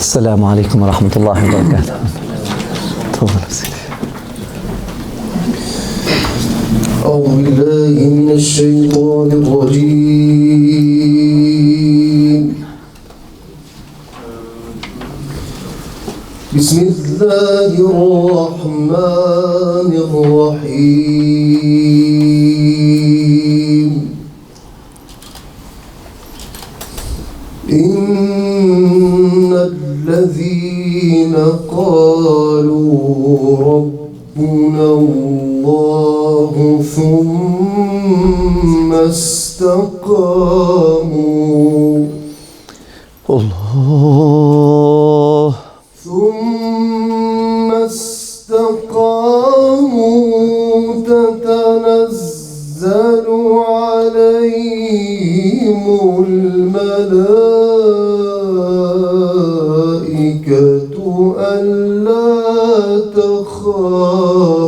السلام عليكم ورحمة الله وبركاته. تفضل سيدي. أعوذ بالله من الشيطان الرجيم. بسم الله الرحمن الرحيم. إن الذين قالوا ربنا الله ثم استقاموا تتنزل عليهم الملائكة ألا تخافوا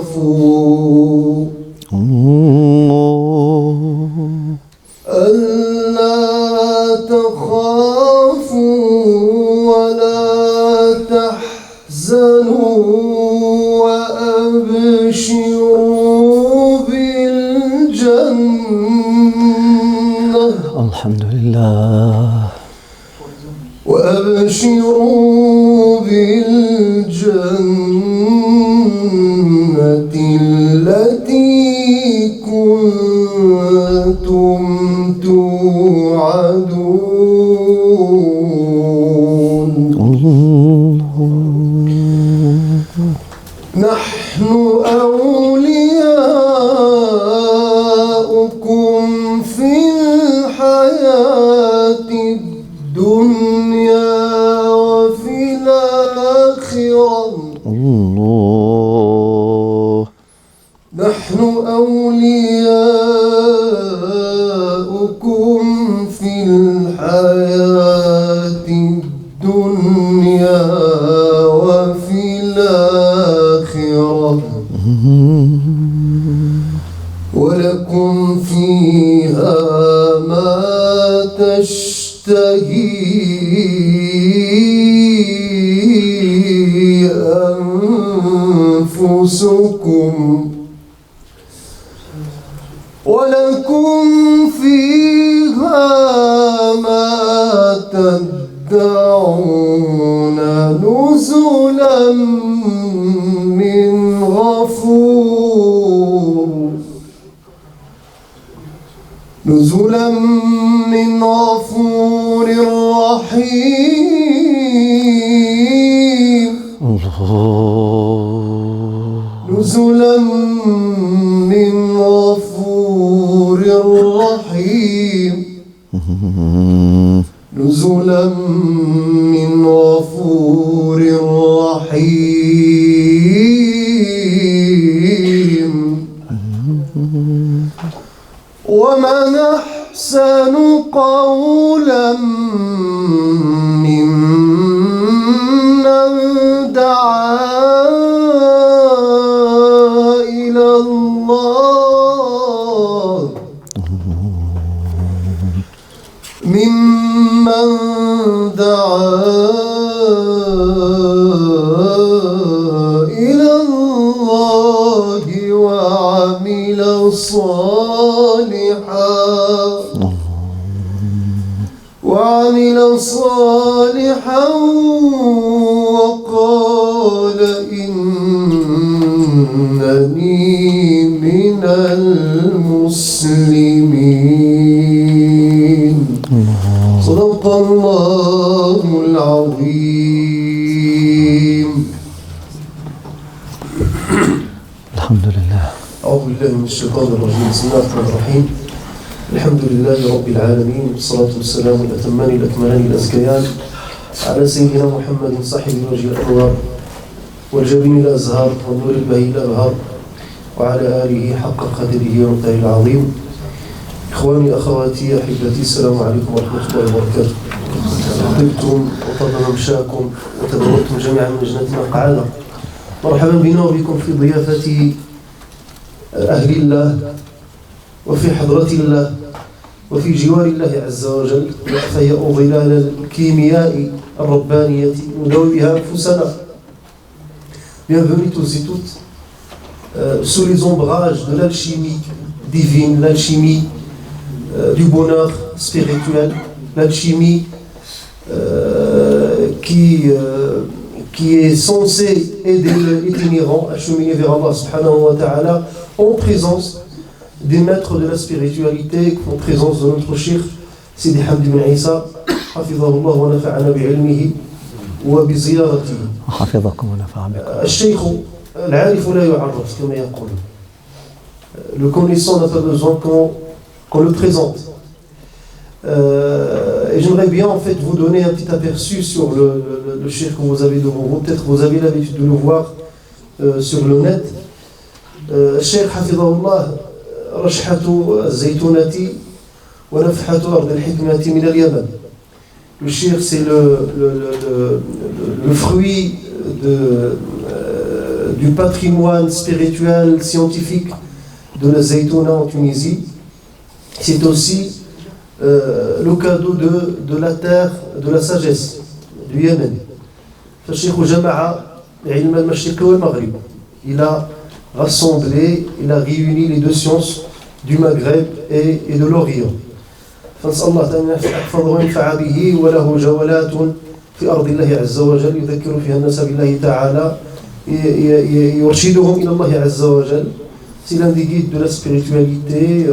ولا تحزنوا وأبشروا بالجنة. الحمد لله. وأبشروا بالجنة التي كنتم توعدون. نحن أولياؤكم في الحياة الدنيا وفي الآخرة. نحن أولياؤكم في الحياة الدنيا وفي الآخرة ولكم فيها ما تشتهي أنفسكم ولكم فيها ما تدعون نزلا من غفور رحيم. نزلا من غفور رحيم. نزلا من غفور رحيم. ومن أحسن قولا ممن دعا إلى الله وعمل صالحا وقال إنني من المسلمين. صدق الله العظيم. الحمد لله. أعوذ بالله من الشيطان الرجيم. بسم الله الرحمن الرحيم. الحمد لله رب العالمين، والصلاة والسلام الأتمان الأكملان الأزكيان على سيدنا محمد صاحب الوجه الأنوار والجبين الأزهار والنور البهي الأبهار وعلى آله حق قدره ومقداره العظيم. إخواني أخواتي أحبتي، السلام عليكم ورحمة الله وبركاته. طبتم وطاب ممشاكم وتبوأتم جميعا من جنة مقعدا. مرحبا بنا وبكم في ضيافة أهل الله وفي حضرة الله وفي جوار الله عز وجل فهي ظلال الكيمياء الربانية نداوي بها أنفسنا. Bienvenue tous et toutes sous les ombrages de l'alchimie divine, l'alchimie du bonheur spirituel, l'alchimie qui est censée aider l'itinérant à cheminer vers Allah subhanahu wa ta'ala en présence des maîtres de la spiritualité, en présence de notre cheikh Sidi Hamdi bin Isa hafidhahullah wa nafa'ana bi'ilmihi wa bi ziyaratihi. حفظكم ونفع بكم. الشيخ العارف لا يعرف كما يقول. Le connaissant n'a pas besoin qu'on le présente. Et j'aimerais bien en fait vous donner un petit aperçu sur le cheikh que vous avez devant vous. Peut-être vous avez l'habitude de le voir sur le net. الشيخ حفظه الله رشحة الزيتونة ونفحة أرض الحكمة من اليمن. Le cheikh c'est le fruit du patrimoine spirituel, scientifique de la Zaytouna en Tunisie. C'est aussi le cadeau de la terre, de la sagesse du Yémen. فالشيخ جمع علم المشرق والمغرب. Il a rassemblé, il a réuni les deux sciences du Maghreb et de l'Orient. فنسأل الله أن يحفظه وينفع به وله جولات في أرض الله عز وجل يذكر فيها الناس بالله تعالى يرشدهم إلى الله عز وجل. C'est l'un des guides de la spiritualité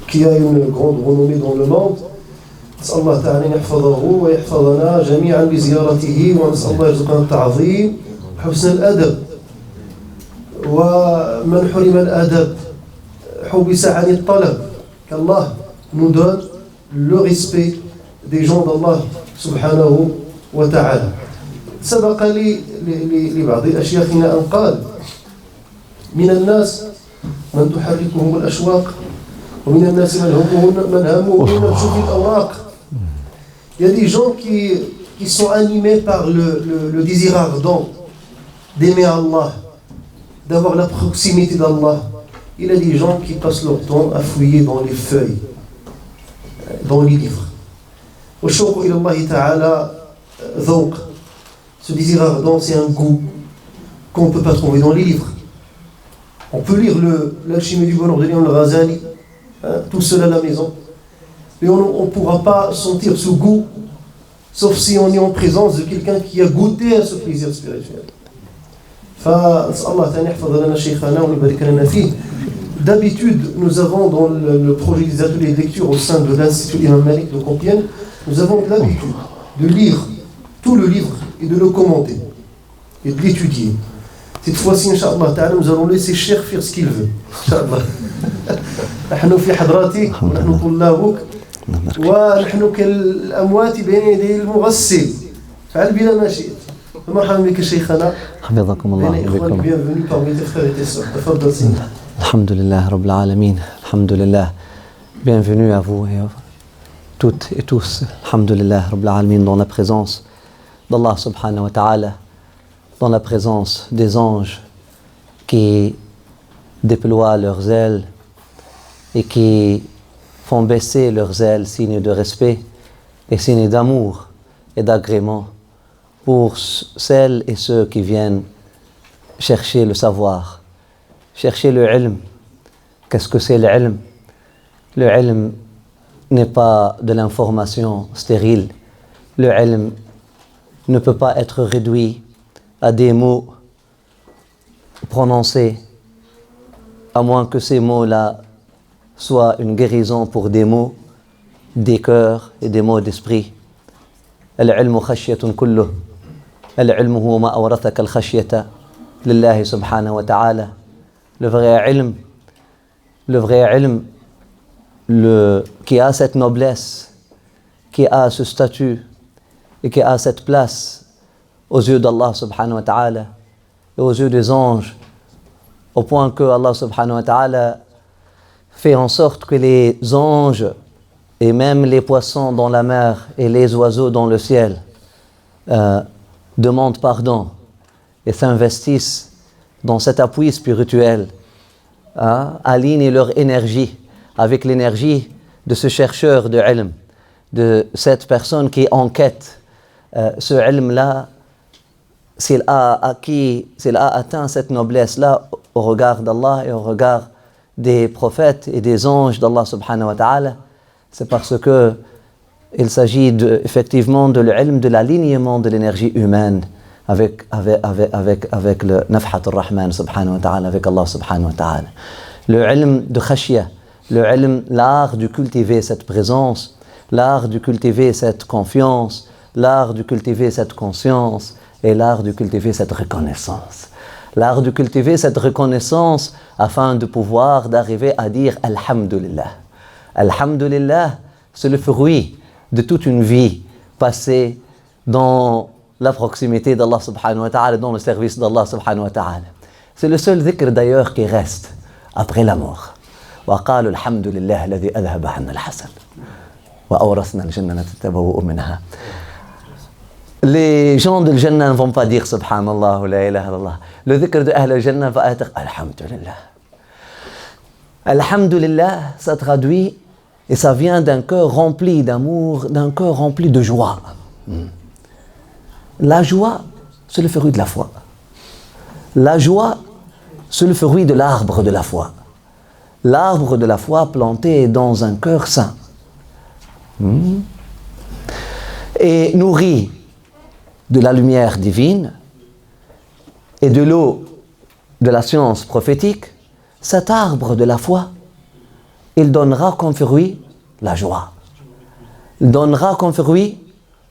qui a une grande renommée dans le monde. نسأل الله تعالى أن يحفظه ويحفظنا جميعا بزيارته ونسأل الله يرزقنا التعظيم وحسن الأدب. ومن حرم الأدب حبس عن الطلب. qu'Allah nous donne le respect des gens d'Allah subhanahu wa ta'ala. سبق لبعض أشياخنا أن قال من الناس من تحركهم الأشواق ومن الناس من همهم نبش في الأوراق. Il y a des gens qui sont animés par le désir ardent d'aimer Allah, d'avoir la proximité d'Allah. Il y a des gens qui passent leur temps à fouiller dans les feuilles, dans les livres. والشوق إلى الله تعالى ذوق. Ce désir ardent, c'est un goût qu'on ne peut pas trouver dans les livres. On peut lire l'Alchimie du bonheur de Imam al-Ghazali, tout seul à la maison, mais on ne pourra pas sentir ce goût, sauf si on est en présence de quelqu'un qui a goûté à ce plaisir spirituel. D'habitude, nous avons dans le projet des ateliers de lecture au sein de l'Institut Imam Malik de Compiègne, nous avons l'habitude de lire tout le livre et de le commenter et de l'étudier. Cette fois-ci, Inch'Allah Ta'ala, nous allons laisser Cheikh faire ce qu'il veut. Inch'Allah. نحن في حضرتك ونحن طلابك ونحن كالأموات بين يدي المغسل. فعل بنا ما شئت. مرحبا بك شيخنا. حفظكم الله وبكم. Bienvenue parmi tes frères et tes sœurs. تفضل سيدي. Alhamdulillah Rabbil Alamin. Alhamdulillah. Bienvenue à vous et à toutes et tous. Alhamdulillah Rabbil Alamin, dans la présence d'Allah subhanahu wa ta'ala, dans la présence des anges qui déploient leurs ailes et qui font baisser leurs ailes, signe de respect et signe d'amour et d'agrément pour celles et ceux qui viennent chercher le savoir, chercher le ilm. Qu'est-ce que c'est le ilm? Le ilm n'est pas de l'information stérile. Le ilm ne peut pas être réduit à des mots prononcés, à moins que ces mots-là soient une guérison pour des mots, des cœurs et des mots d'esprit. العلم خشية كله. العلم هو ما أورثك الخشية لله سبحانه وتعالى. Le vrai ilm, qui a cette noblesse, qui a ce statut et qui a cette place aux yeux d'Allah subhanahu wa ta'ala et aux yeux des anges, au point que Allah subhanahu wa ta'ala fait en sorte que les anges et même les poissons dans la mer et les oiseaux dans le ciel demandent pardon et s'investissent dans cet appui spirituel, alignent leur énergie avec l'énergie de ce chercheur de ilm, de cette personne qui enquête ce ilm-là, s'il a atteint cette noblesse-là au regard d'Allah et au regard des prophètes et des anges d'Allah subhanahu wa ta'ala, c'est parce que il s'agit effectivement de l'ilm, de l'alignement de l'énergie humaine avec le nafhat al-Rahman subhanahu wa ta'ala, avec Allah subhanahu wa ta'ala. Le ilm de khashya, le ilm, l'art de cultiver cette présence, l'art de cultiver cette confiance, l'art de cultiver cette conscience et l'art de cultiver cette reconnaissance. L'art de cultiver cette reconnaissance afin de pouvoir d'arriver à dire Alhamdulillah. Alhamdulillah, c'est le fruit de toute une vie passée dans la proximité d'Allah subhanahu wa ta'ala, dans le service d'Allah subhanahu wa ta'ala. C'est le seul dhikr d'ailleurs qui reste après la mort. وقالوا الحمد لله الذي أذهب عنا الحسن وأورثنا الجنة نتبوأ منها. Les gens de Jannah ne vont pas dire Subhanallah ou la ilaha illallah. Le dhikr de Ahl al-Jannah va être Alhamdulillah. Alhamdulillah, ça traduit et ça vient d'un cœur rempli d'amour, d'un cœur rempli de joie. La joie, c'est le fruit de la foi. La joie, c'est le fruit de l'arbre de la foi. L'arbre de la foi planté dans un cœur saint. Et nourri de la lumière divine et de l'eau de la science prophétique, cet arbre de la foi, il donnera comme fruit la joie. Il donnera comme fruit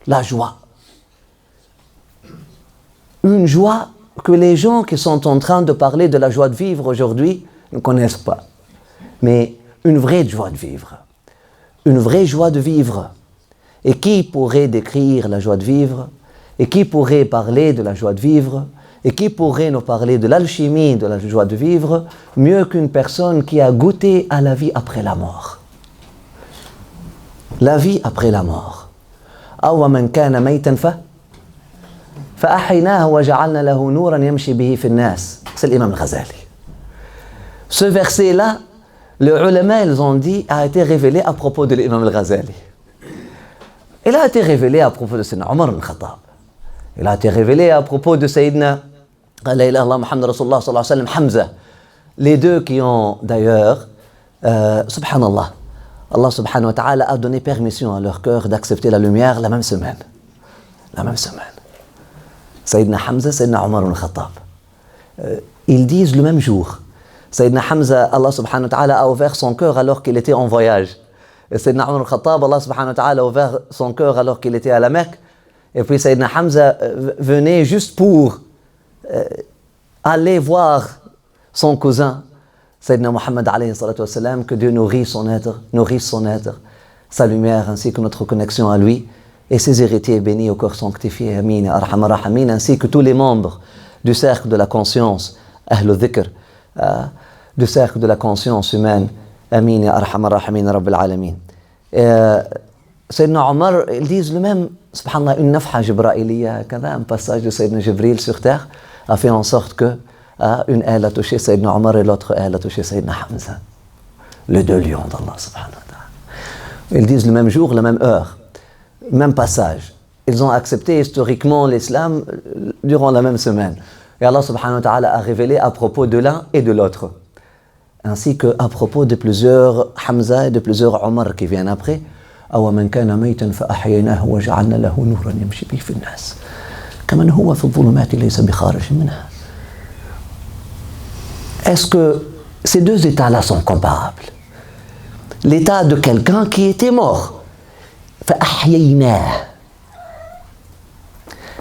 la joie. Une joie que les gens qui sont en train de parler de la joie de vivre aujourd'hui ne connaissent pas. Mais une vraie joie de vivre. Une vraie joie de vivre. Et qui pourrait décrire la joie de vivre? Et qui pourrait parler de la joie de vivre? Et qui pourrait nous parler de l'alchimie de la joie de vivre mieux qu'une personne qui a goûté à la vie après la mort? La vie après la mort. أَوَّ مَنْ كَانَ مَيْتًا فَأَحْيَيْنَاهُ وَجَعَلْنَا لَهُ نُورًا يَمْشِي بِهِ فِي النَّاسِ. C'est l'imam al-Ghazali. Ce verset-là, les ulama, ils ont dit, a été révélé à propos de l'imam al-Ghazali. Il a été révélé à propos de Sayyidina Omar al-Khattab. Il a été révélé à propos de Sayyidina La ilaha illallah Muhammad Rasulullah sallallahu alayhi wa sallam, Hamza. Les deux qui ont d'ailleurs, subhanallah, Allah subhanahu wa ta'ala a donné permission à leur cœur d'accepter la lumière la même semaine. La même semaine. Sayyidina Hamza, Sayyidina Omar al-Khattab. Ils disent le même jour. Sayyidina Hamza, Allah subhanahu wa ta'ala a ouvert son cœur alors qu'il était en voyage. Et Sayyidina Omar al-Khattab, Allah subhanahu wa ta'ala a ouvert son cœur alors qu'il était à la Mecque. Et puis Sayyidina Hamza venait juste pour aller voir son cousin, Sayyidina Muhammad alayhi salatu wassalam, que Dieu nourrisse son être, sa lumière ainsi que notre connexion à lui, et ses héritiers bénis au corps sanctifié, Amin, Arhamar Rahamin, ainsi que tous les membres du cercle de la conscience, Ahlul Dhikr, du cercle de la conscience humaine, Amin, Arhamar Rahamin, Rabbil Alamin. Sayyidina Omar, ils disent le même, subhanallah, une nafha jibraïliya, un passage de Sayyidina Jibril sur terre, a fait en sorte que une aile a touché Sayyidina Omar et l'autre aile a touché Sayyidina Hamza. Les deux lions d'Allah subhanahu wa ta'ala. Ils disent le même jour, la même heure, même passage. Ils ont accepté historiquement l'islam durant la même semaine. Et Allah subhanahu wa ta'ala a révélé à propos de l'un et de l'autre. Ainsi qu'à propos de plusieurs Hamza et de plusieurs Omar qui viennent après. أَوَمَنْ كَانَ مَيْتًا فَأَحْيَيْنَاهُ وَجَعَلْنَا لَهُ نُورًا يَمْشِي بِهِ فِي النَّاسِ كَمَنْ هُوَ فِي الظُّلُمَاتِ لَيْسَ بِخَارِجٍ مِنْهَا. Est-ce que ces deux états-là sont comparables? L'état de quelqu'un qui était mort. فَأَحْيَيْنَاهُ.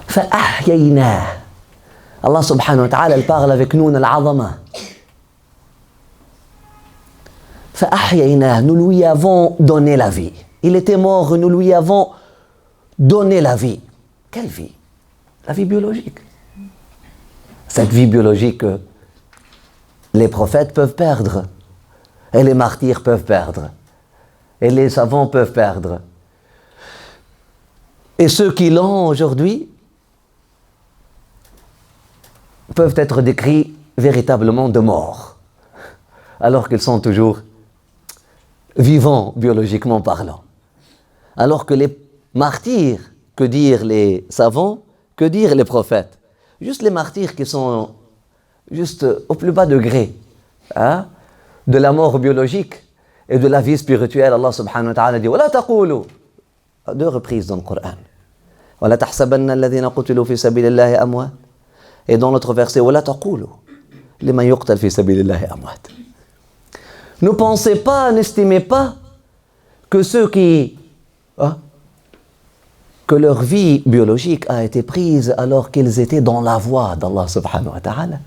فَأَحْيَيْنَاهُ. Allah subhanahu wa ta'ala, il parle avec nous de l'azama. فَأَحْيَيْنَاهُ. Nous lui avons donné la vie. Il était mort, nous lui avons donné la vie. Quelle vie? La vie biologique. Cette vie biologique que les prophètes peuvent perdre, et les martyrs peuvent perdre, et les savants peuvent perdre. Et ceux qui l'ont aujourd'hui peuvent être décrits véritablement de morts, alors qu'ils sont toujours vivant biologiquement parlant. Alors que les martyrs, que dire les savants, que dire les prophètes? Juste les martyrs qui sont juste au plus bas degré hein, de la mort biologique et de la vie spirituelle. Allah subhanahu wa ta'ala dit وَلَا تَقُولُوا à 2 reprises dans le Coran. وَلَا تَحْسَبَنَّ الَّذِينَ قُتِلُوا فِي سَبِيلِ اللَّهِ أَمْوَاتٍ. Et dans l'autre verset وَلَا تَقُولُوا لِمَنْ يُقْتَلْ فِي سَبِيلِ اللَّهِ أَمْوَاتٍ. Ne pensez pas, n'estimez pas que ceux qui que leur vie biologique a été prise alors qu'ils étaient dans la voie d'Allah subhanahu wa ta'ala,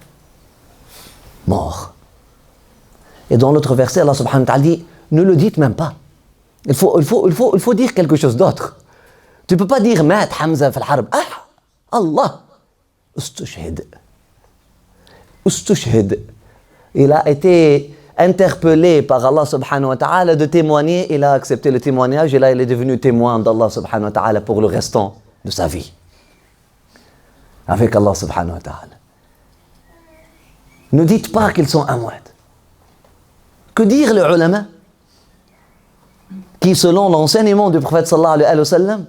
morts. Et dans l'autre verset, Allah subhanahu wa ta'ala dit, ne le dites même pas. Il faut dire quelque chose d'autre. Tu ne peux pas dire, Mat Hamza fil harb. Ah, Allah, ustushhid. Ustushhid. Il a été interpellé par Allah subhanahu wa ta'ala de témoigner, il a accepté le témoignage et là il est devenu témoin d'Allah subhanahu wa ta'ala pour le restant de sa vie. Avec Allah subhanahu wa ta'ala. Ne dites pas qu'ils sont amwat. Que dire les ulama qui, selon l'enseignement du prophète sallallahu alayhi wa sallam,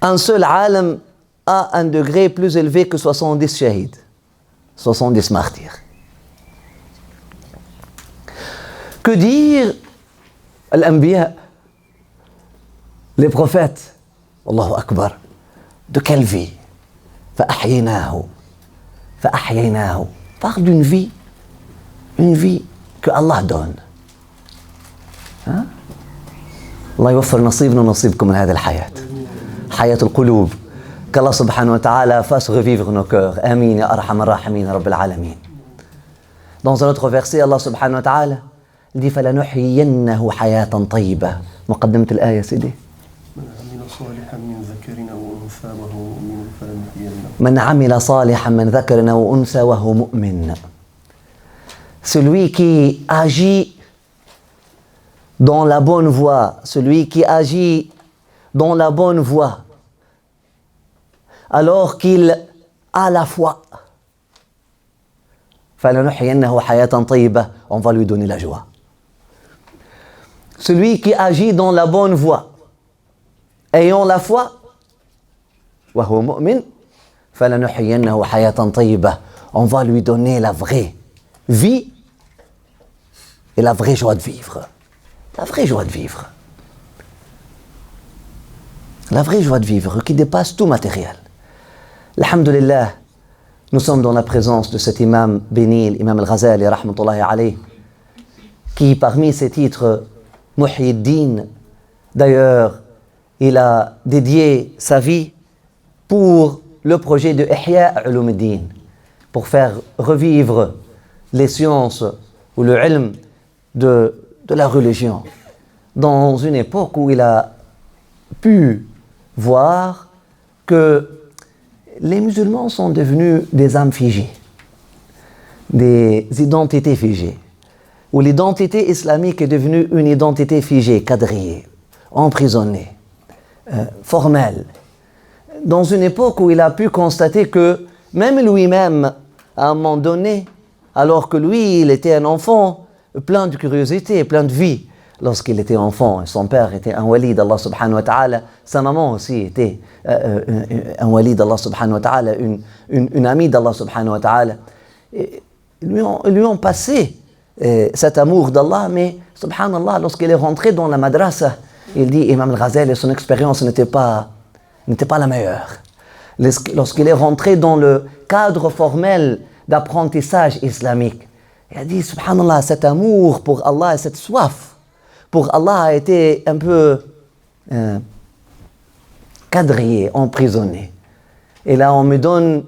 un seul alim a un degré plus élevé que 70 shahids, 70 martyrs. Que dire l'anbiya, les prophètes, Allahu Akbar, de quelle vie? فأحييناه parle d'une vie, une vie que Allah donne. الله يوفر نصيبنا ونصيبكم من هذه الحياة حياة القلوب. qu'Allah subhanahu wa ta'ala fasse revivre nos cœurs. Amin ya arham ar-rahimin rabbil alamin. Dans un autre verset, Allah subhanahu wa ta'ala dit فلنحيينه حياة طيبة. مقدمة الآية سيدي. من عمل صالحا من ذكر أو أنثى وهو مؤمن. Celui qui agit dans la bonne voie, celui qui agit dans la bonne voie, alors qu'il a la foi. فلنحيينه حياة طيبة, on va lui donner la joie. Celui qui agit dans la bonne voie, ayant la foi, وهو مؤمن, فلنحيينه حياة طيبة, on va lui donner la vraie vie et la vraie joie de vivre. La vraie joie de vivre. La vraie joie de vivre qui dépasse tout matériel. Alhamdulillah, nous sommes dans la présence de cet imam béni, l'imam al-Ghazali, rahmatullahi alayh, qui parmi ses titres, Muhyiddin, d'ailleurs, il a dédié sa vie pour le projet de Ihya Ulumuddin, pour faire revivre les sciences ou le ilm de la religion, dans une époque où il a pu voir que les musulmans sont devenus des âmes figées, des identités figées, où l'identité islamique est devenue une identité figée, quadrillée, emprisonnée, formelle. Dans une époque où il a pu constater que même lui-même, à un moment donné, alors que lui, il était un enfant plein de curiosité, plein de vie, lorsqu'il était enfant, son père était un wali d'Allah subhanahu wa ta'ala, sa maman aussi était un wali d'Allah subhanahu wa ta'ala, une amie d'Allah subhanahu wa ta'ala. Ils lui ont passé cet amour d'Allah, mais subhanallah, lorsqu'il est rentré dans la madrasa, il dit, Imam al-Ghazali, son expérience n'était pas la meilleure. Lorsqu'il est rentré dans le cadre formel d'apprentissage islamique, il a dit, subhanallah, cet amour pour Allah et cette soif pour Allah a été un peu quadrillé, emprisonné. Et là, on me donne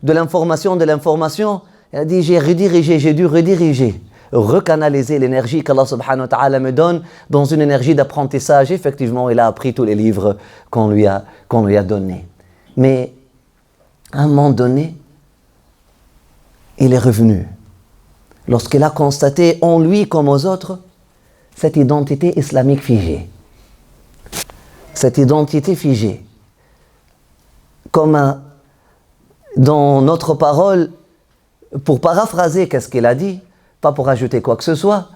de l'information. Il a dit, j'ai dû rediriger, recanaliser l'énergie qu'Allah subhanahu wa ta'ala me donne dans une énergie d'apprentissage. Effectivement, il a appris tous les livres qu'on lui a donnés. Mais à un moment donné, il est revenu. Lorsqu'il a constaté en lui comme aux autres cette identité islamique figée. Cette identité figée. Comme dans notre parole, pour paraphraser qu'est-ce qu'il a dit, pas pour ajouter quoi que ce soit,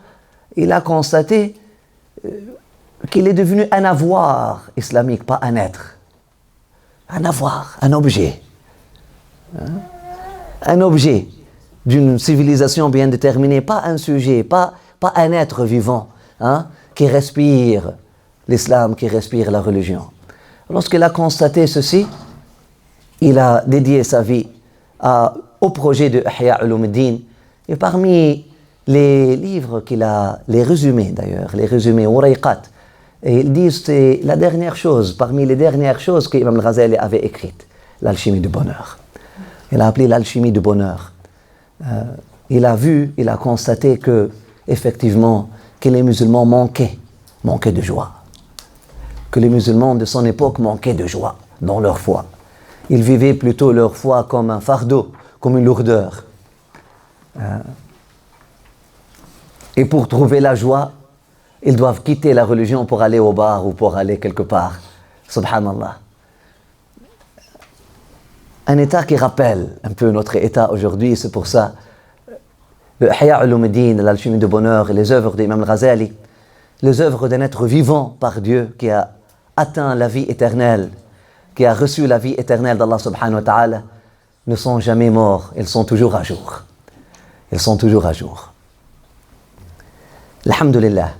il a constaté qu'il est devenu un avoir islamique, pas un être. Un avoir, un objet. Un objet d'une civilisation bien déterminée, pas un sujet, pas un être vivant qui respire l'islam, qui respire la religion. Lorsqu'il a constaté ceci, il a dédié sa vie au projet de Ihya Ulumuddin. Et parmi les livres qu'il a, les résumés d'ailleurs, les résumés Urayqat, et ils disent que c'est la dernière chose, parmi les dernières choses qu'Imam al-Ghazali avait écrites, l'alchimie du bonheur. Il a appelé l'alchimie du bonheur. Il a constaté que, effectivement, que les musulmans manquaient de joie. Que les musulmans de son époque manquaient de joie dans leur foi. Ils vivaient plutôt leur foi comme un fardeau, comme une lourdeur. Et pour trouver la joie, ils doivent quitter la religion pour aller au bar ou pour aller quelque part. Subhanallah. Un état qui rappelle un peu notre état aujourd'hui, c'est pour ça le Ihya Ulumuddin, l'alchimie du bonheur et les œuvres d'Imam al-Ghazali, les œuvres d'un être vivant par Dieu qui a atteint la vie éternelle, qui a reçu la vie éternelle d'Allah subhanahu wa ta'ala, ne sont jamais morts, ils sont toujours à jour. Ils sont toujours à jour. Alhamdulillah.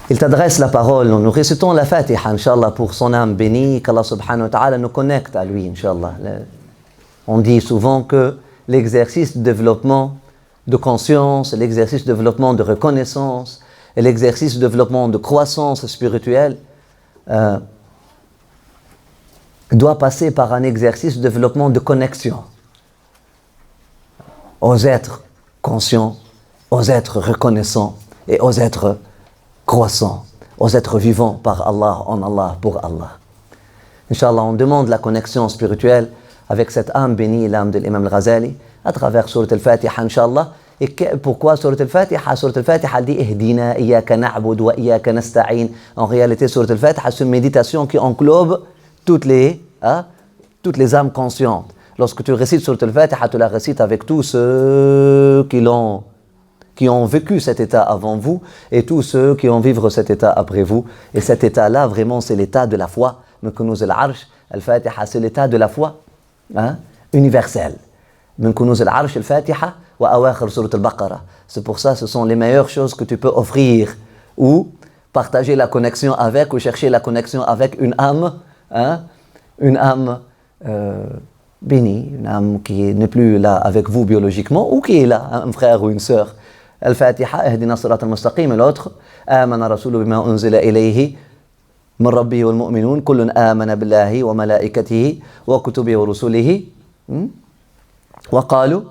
Il t'adresse la parole, nous récitons la Fatiha, Inch'Allah, pour son âme bénie, qu'Allah subhanahu wa ta'ala nous connecte à lui, Inch'Allah. On dit souvent que l'exercice de développement de conscience, l'exercice de développement de reconnaissance, et l'exercice de développement de croissance spirituelle doit passer par un exercice de développement de connexion aux êtres conscients, aux êtres reconnaissants et aux êtres croissants, aux êtres vivants par Allah, en Allah, pour Allah. Inch'Allah, on demande la connexion spirituelle avec cette âme bénie, l'âme de l'imam al-Ghazali, à travers Surat al-Fatiha, Inch'Allah. Et pourquoi Surat al-Fatiha? Surat al-Fatiha dit Ihdina, Iyaka na'bud wa Iyaka nasta'in. En réalité, Surat al-Fatiha, c'est une méditation qui englobe toutes les âmes conscientes. Lorsque tu récites Surat al-Fatiha, tu la récites avec tous ceux qui ont vécu cet état avant vous et tous ceux qui vont vivre cet état après vous. Et cet état-là, vraiment, c'est l'état de la foi. Mais Kunuz al-Arsh, al-Fatiha, c'est l'état de la foi universelle. Mais Kunuz al-Arsh, al-Fatiha, wa awakhir Surat al-Baqarah. C'est pour ça, ce sont les meilleures choses que tu peux offrir ou partager la connexion avec ou chercher la connexion avec une âme bénie, une âme qui n'est plus là avec vous biologiquement ou qui est là, un frère ou une sœur. Al-Fatiha, Ihdina Sirat al-Mustaqim, et l'autre, Amana Rasulu bima unzila ilayhi min Rabbihi wal mu'minun, kullun amana billahi wa malaikatihi wa kutubihi wa rusulihi, wa qalu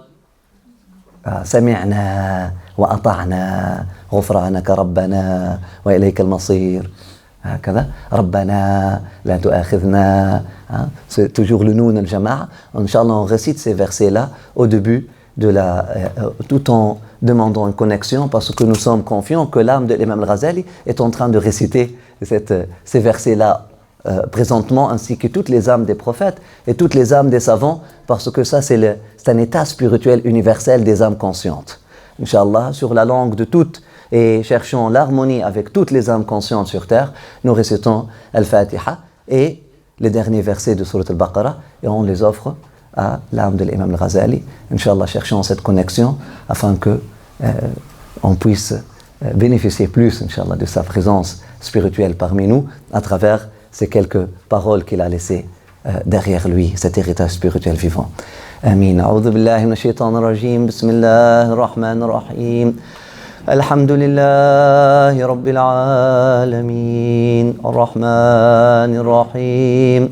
سمعنا وأطعنا غفرانك ربنا وإليك المصير هكذا ربنا لا تؤاخذنا. C'est toujours le noun al-jama'a. Inch'Allah, on récite ces versets-là au début tout en demandant une connexion parce que nous sommes confiants que l'âme de l'imam al-Ghazali est en train de réciter ces versets-là présentement, ainsi que toutes les âmes des prophètes et toutes les âmes des savants, parce que ça c'est un état spirituel universel des âmes conscientes. Inch'Allah, sur la langue de toutes, et cherchons l'harmonie avec toutes les âmes conscientes sur terre, nous récitons Al-Fatiha et les derniers versets de Surat Al-Baqarah, et on les offre à l'âme de l'imam al-Ghazali. Inch'Allah, cherchons cette connexion afin que on puisse bénéficier plus, Inch'Allah, de sa présence spirituelle parmi nous à travers ces quelques paroles qu'il a laissées derrière lui, cet héritage spirituel vivant. Amin. A'udhu billahi minash shaitanir rajim. Bismillahir rahmanir rahim. Alhamdulillahi rabbil alamin. Ar-Rahmanir Rahim.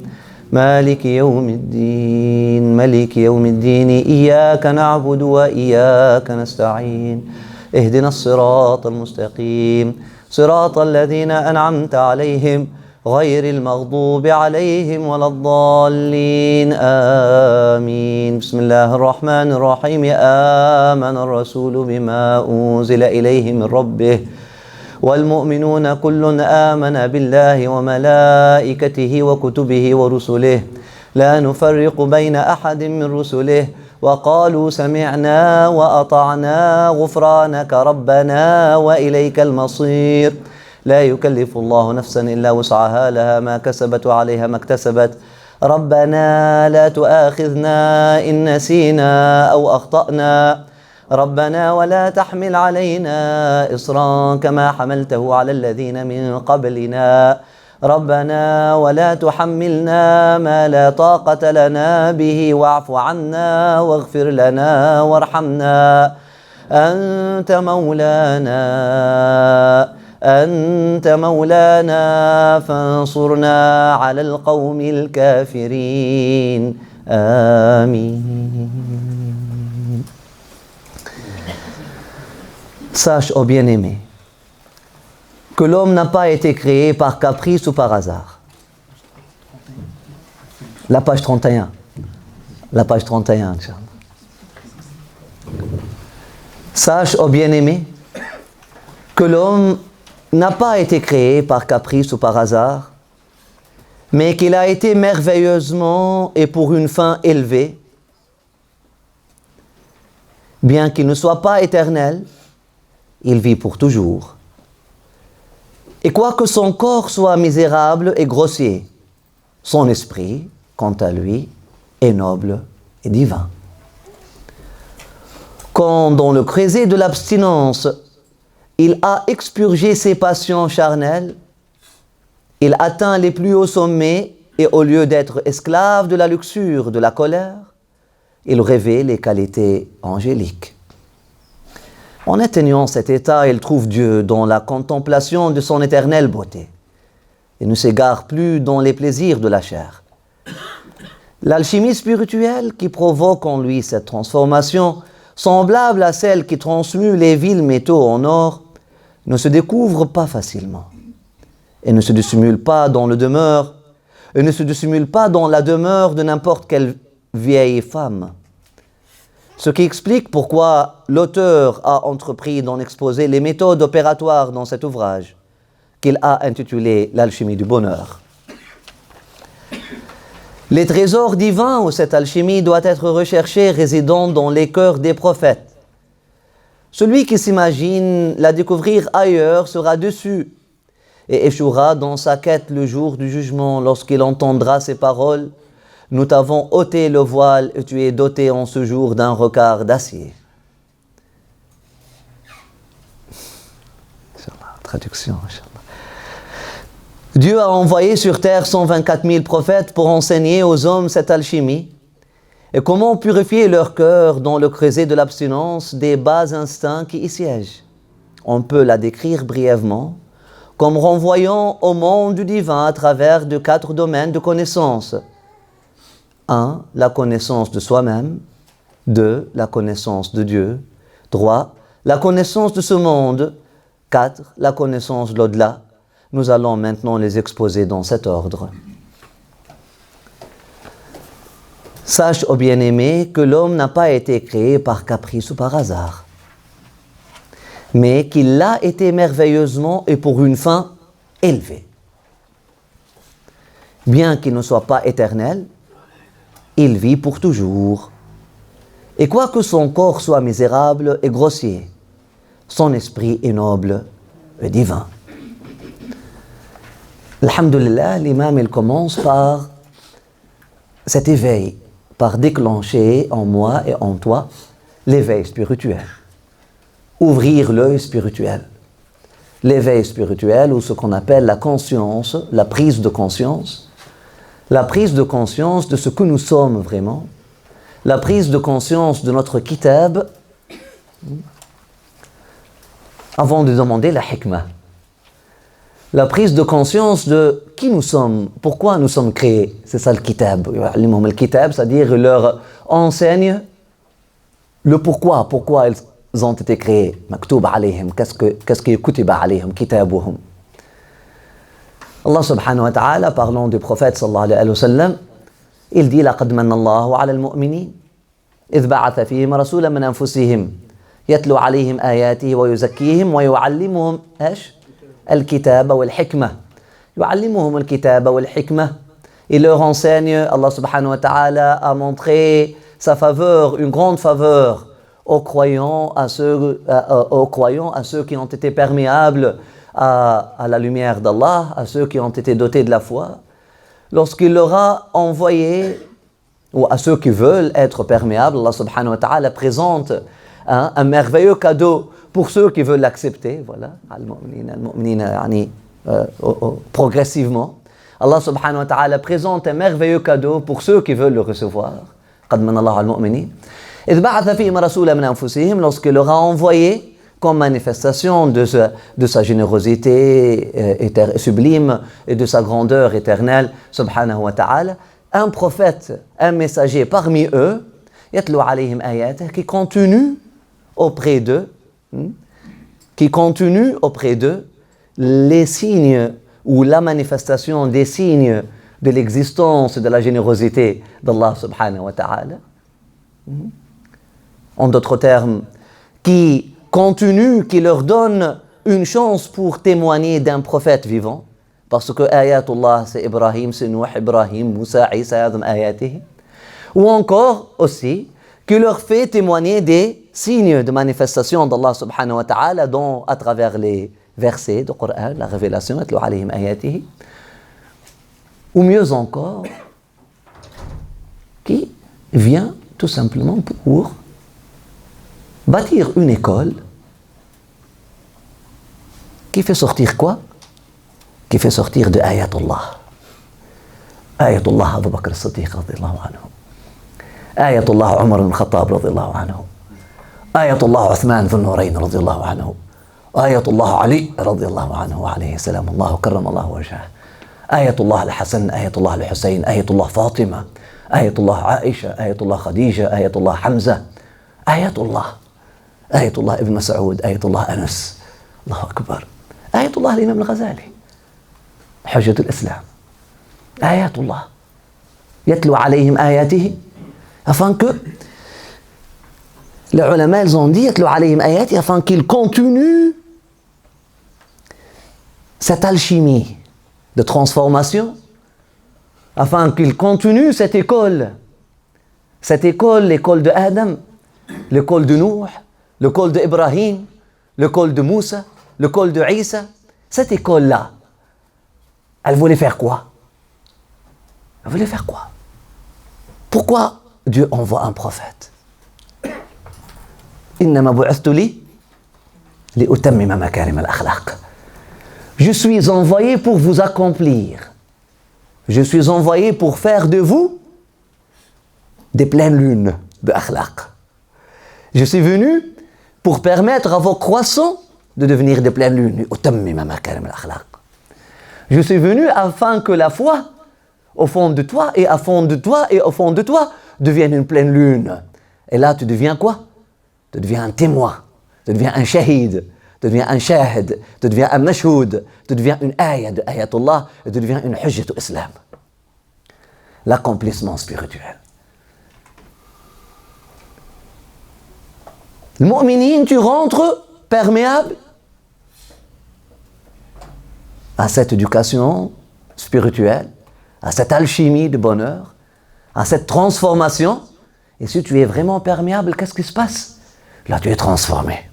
Maliki yawmiddin. Maliki yawmiddin. Iyyaka na'budu wa iyyaka nasta'in. Ihdina as-siratal mustaqim. Siratal ladhina an'amta alayhim. غير المغضوب عليهم ولا الضالين آمين. بسم الله الرحمن الرحيم. آمن الرسول بما أنزل إليه من ربه والمؤمنون كل آمن بالله وملائكته وكتبه ورسله لا نفرق بين أحد من رسله وقالوا سمعنا وأطعنا غفرانك ربنا وإليك المصير لا يكلف الله نفسا إلا وسعها لها ما كسبت وعليها ما اكتسبت ربنا لا تؤاخذنا إن نسينا أو أخطأنا ربنا ولا تحمل علينا إصرا كما حملته على الذين من قبلنا ربنا ولا تحملنا ما لا طاقة لنا به واعف عنا واغفر لنا وارحمنا أنت مولانا فانصرنا على القوم الكافرين آمين. Sache, ô bien-aimé, que l'homme n'a pas été créé par caprice ou par hasard. La page 31. La page 31, Inch'Allah. Sache, ô bien-aimé, que l'homme n'a pas été créé par caprice ou par hasard, mais qu'il a été merveilleusement et pour une fin élevée, bien qu'il ne soit pas éternel, il vit pour toujours. Et quoique son corps soit misérable et grossier, son esprit, quant à lui, est noble et divin. Quand dans le creuset de l'abstinence, il a expurgé ses passions charnelles, il atteint les plus hauts sommets et au lieu d'être esclave de la luxure, de la colère, il rêvait les qualités angéliques. En atteignant cet état, il trouve Dieu dans la contemplation de son éternelle beauté et ne s'égare plus dans les plaisirs de la chair. L'alchimie spirituelle qui provoque en lui cette transformation, semblable à celle qui transmue les vils métaux en or, ne se découvre pas facilement et ne se dissimule pas dans la demeure de n'importe quelle vieille femme. Ce qui explique pourquoi l'auteur a entrepris d'en exposer les méthodes opératoires dans cet ouvrage, qu'il a intitulé « L'alchimie du bonheur ». Les trésors divins où cette alchimie doit être recherchée résident dans les cœurs des prophètes. Celui qui s'imagine la découvrir ailleurs sera déçu et échouera dans sa quête le jour du jugement lorsqu'il entendra ces paroles. Nous t'avons ôté le voile et tu es doté en ce jour d'un regard d'acier. Traduction. Dieu a envoyé sur terre 124 000 prophètes pour enseigner aux hommes cette alchimie et comment purifier leur cœur dans le creuset de l'abstinence des bas instincts qui y siègent. On peut la décrire brièvement comme renvoyant au monde du divin à travers de 4 domaines de connaissance. 1. La connaissance de soi-même. 2. La connaissance de Dieu. 3. La connaissance de ce monde. 4. La connaissance de l'au-delà. Nous allons maintenant les exposer dans cet ordre. Sache, ô bien-aimé, que l'homme n'a pas été créé par caprice ou par hasard, mais qu'il a été merveilleusement et pour une fin élevée. Bien qu'il ne soit pas éternel, il vit pour toujours. Et quoique son corps soit misérable et grossier, son esprit est noble et divin. Alhamdulillah, l'imam il commence par cet éveil, par déclencher en moi et en toi l'éveil spirituel. Ouvrir l'œil spirituel. L'éveil spirituel ou ce qu'on appelle la conscience, la prise de conscience. La prise de conscience de ce que nous sommes vraiment. La prise de conscience de notre kitab avant de demander la hikmah. La prise de conscience de qui nous sommes, pourquoi nous sommes créés. C'est ça le kitab. Le kitab, c'est-à-dire leur enseigne le pourquoi ils ont été créés. Maktoub alayhim, qu'est-ce qui est kutiba alayhim, kitabuhum. Allah subhanahu wa ta'ala, parlant du prophète sallallahu alayhi wa sallam, il dit لَقَدْ مَنَّ اللَّهُ عَلَى الْمُؤْمِنِينَ إِذْ بَعَثَ فِيهِمْ رَسُولًا مِنْ أَنفُسِهِمْ يَتْلُو عَلَيْهِمْ آيَاتِهِ وَيُزَكِّيهِمْ وَيُعَلِّمُهُمْ الكتاب والحكمة. يعلمهم الكتاب والحكمة. Il leur enseigne, Allah subhanahu wa ta'ala a montré sa faveur, une grande faveur aux croyants, à ceux qui ont été perméables à la lumière d'Allah, à ceux qui ont été dotés de la foi, lorsqu'il leur a envoyé, ou à ceux qui veulent être perméables, Allah subhanahu wa ta'ala présente un merveilleux cadeau pour ceux qui veulent l'accepter, voilà, progressivement. Allah subhanahu wa ta'ala présente un merveilleux cadeau pour ceux qui veulent le recevoir. قَدْ مَنَ اللَّهُ عَلَى الْمُؤْمِنِينَ إِذْ بَعَثَ فِيهِمْ رَسُولًا مِنْ أَنفُسِهِمْ, lorsqu'il leur a envoyé comme manifestation de sa générosité sublime et de sa grandeur éternelle, subhanahu wa ta'ala, un prophète, un messager parmi eux, يَتْلُو عَلَيْهِمْ آيَاتِهِ, qui continue auprès d'eux les signes ou la manifestation des signes de l'existence de la générosité d'Allah subhanahu wa ta'ala. En d'autres termes, qui continue, qui leur donne une chance pour témoigner d'un prophète vivant, parce que ayatullah c'est Ibrahim, c'est Nuh, Ibrahim, Moussa, Isa, ayatihi, ou encore aussi qui leur fait témoigner des signes de manifestation d'Allah subhanahu wa ta'ala à travers les versets du Coran, la révélation, ou mieux encore, qui vient tout simplement pour bâtir une école qui fait sortir quoi? Qui fait sortir de ayatullah. Ayatullah Abu Bakr as-Siddiq radiyallahu anhu. Ayatullah Umar ibn Khattab radiyallahu anhu. Ayatullah Uthman ibn Nurayn radiyallahu anhu. Ayatullah Ali radiyallahu anhu alayhi salam Allah karram Allah wajhah. Ayatullah al-Hasan, Ayatullah al-Hussein, Ayatullah Fatima, Ayatullah Aisha, Ayatullah Khadija, Ayatullah Hamza, Ayatullah Ibn Mas'ud, Ayatullah Anas, Allahu Akbar. Ayatullah l'imam al-Ghazali, Hujjat al-Islam. Ayatullah yatlu alayhim ayatihi, afin que les ulama ils ont dit yatlu alayhim ayatihi, afin qu'ils continuent cette alchimie de transformation, afin qu'ils continuent cette école, l'école de Adam, l'école de Nuh, l'école d'Ibrahim, l'école de Moussa, l'école de Isa. Cette école-là, elle voulait faire quoi? Elle voulait faire quoi? Pourquoi Dieu envoie un prophète? إنما بعثت لي لأتمم مكارم الأخلاق. Je suis envoyé pour vous accomplir. Je suis envoyé pour faire de vous des pleines lunes de akhlaq. Je suis venu pour permettre à vos croissants de devenir des pleines lunes. Je suis venu afin que la foi au fond de toi et au fond de toi et au fond de toi devienne une pleine lune. Et là, tu deviens quoi? Tu deviens un témoin, tu deviens un shahid, tu deviens un shahid, tu deviens un mashhoud, tu deviens une ayah de ayatullah, et tu deviens une hujjat au islam. L'accomplissement spirituel. Le mu'minin, tu rentres perméable à cette éducation spirituelle, à cette alchimie de bonheur, à cette transformation. Et si tu es vraiment perméable, qu'est-ce qui se passe? Là, tu es transformé.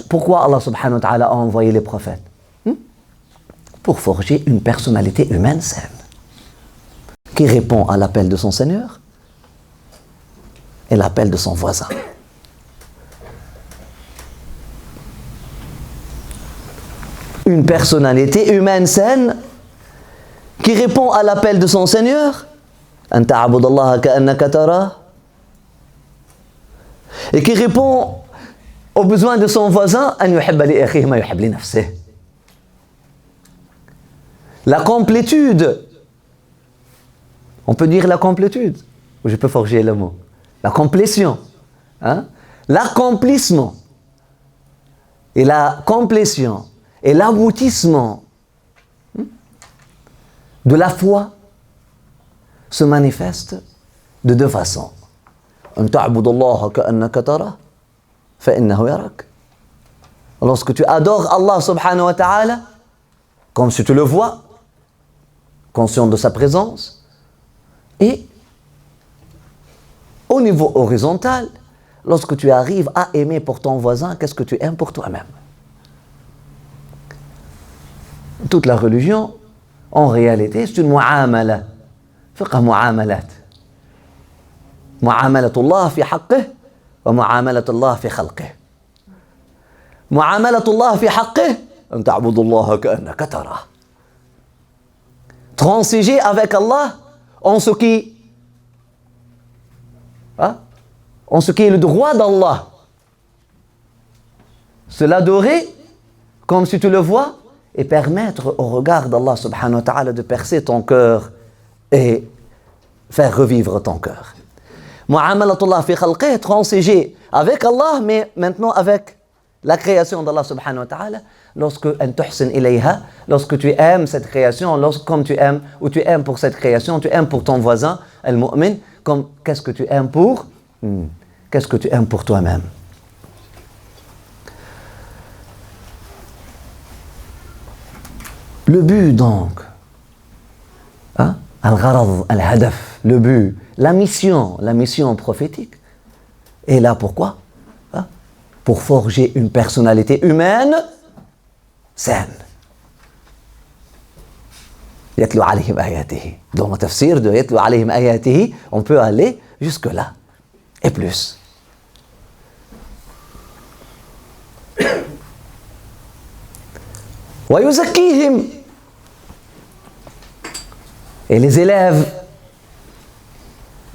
Pourquoi Allah subhanahu wa ta'ala a envoyé les prophètes? Pour forger une personnalité humaine saine, qui répond à l'appel de son Seigneur et l'appel de son voisin. Une personnalité humaine saine qui répond à l'appel de son Seigneur, et qui répond aux besoins de son voisin, la complétude, on peut dire la complétude, ou je peux forger le mot, la complétion, l'accomplissement, et la complétion, et l'aboutissement de la foi se manifeste de deux façons. Lorsque tu adores Allah subhanahu wa ta'ala, comme si tu le vois, conscient de sa présence, Et au niveau horizontal, lorsque tu arrives à aimer pour ton voisin, qu'est-ce que tu aimes pour toi-même? Toute la religion, en réalité, c'est une mu'amala. Fiqh mu'amalat. Mu'amalatullah fi haqqih wa mu'amalatullah fi khalqih. Mu'amalatullah fi haqqih, an ta'budullaha ka'annaka tarah. Transiger avec Allah en ce qui est le droit d'Allah. Se l'adorer comme si tu le vois et permettre au regard d'Allah subhanahu wa ta'ala de percer ton cœur et faire revivre ton cœur. Mu'amalatullah fi khalqih, transiger avec Allah, mais maintenant avec la création d'Allah subhanahu wa ta'ala, lorsque tu aimes cette création, comme tu aimes, ou tu aimes pour cette création, tu aimes pour ton voisin, al-mu'min, comme qu'est-ce que tu aimes pour toi-même. Le but donc, al-gharad, al-hadaf, le but, la mission prophétique, est là pourquoi? Pour forger une personnalité humaine saine. Yatlu alayhim ayatihi. Dans le tafsir de Yatlu alayhim ayatihi, on peut aller jusque-là et plus. Wa yuzakkihim. Et les élèves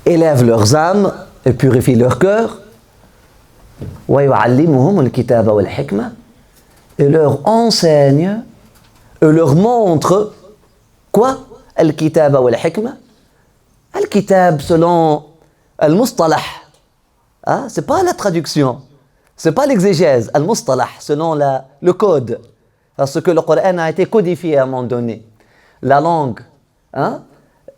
élèvent leurs âmes et purifient leur cœur. Wa yu'allimuhum al-kitaba wal-hikma. Et leur enseigne et leur montre quoi? Al-kitaba wal-hikma. Al-kitab selon al-mustalah. C'est pas la traduction, c'est pas l'exégèse. Al-mustalah selon le code. Parce que le Coran a été codifié à un moment donné. La langue,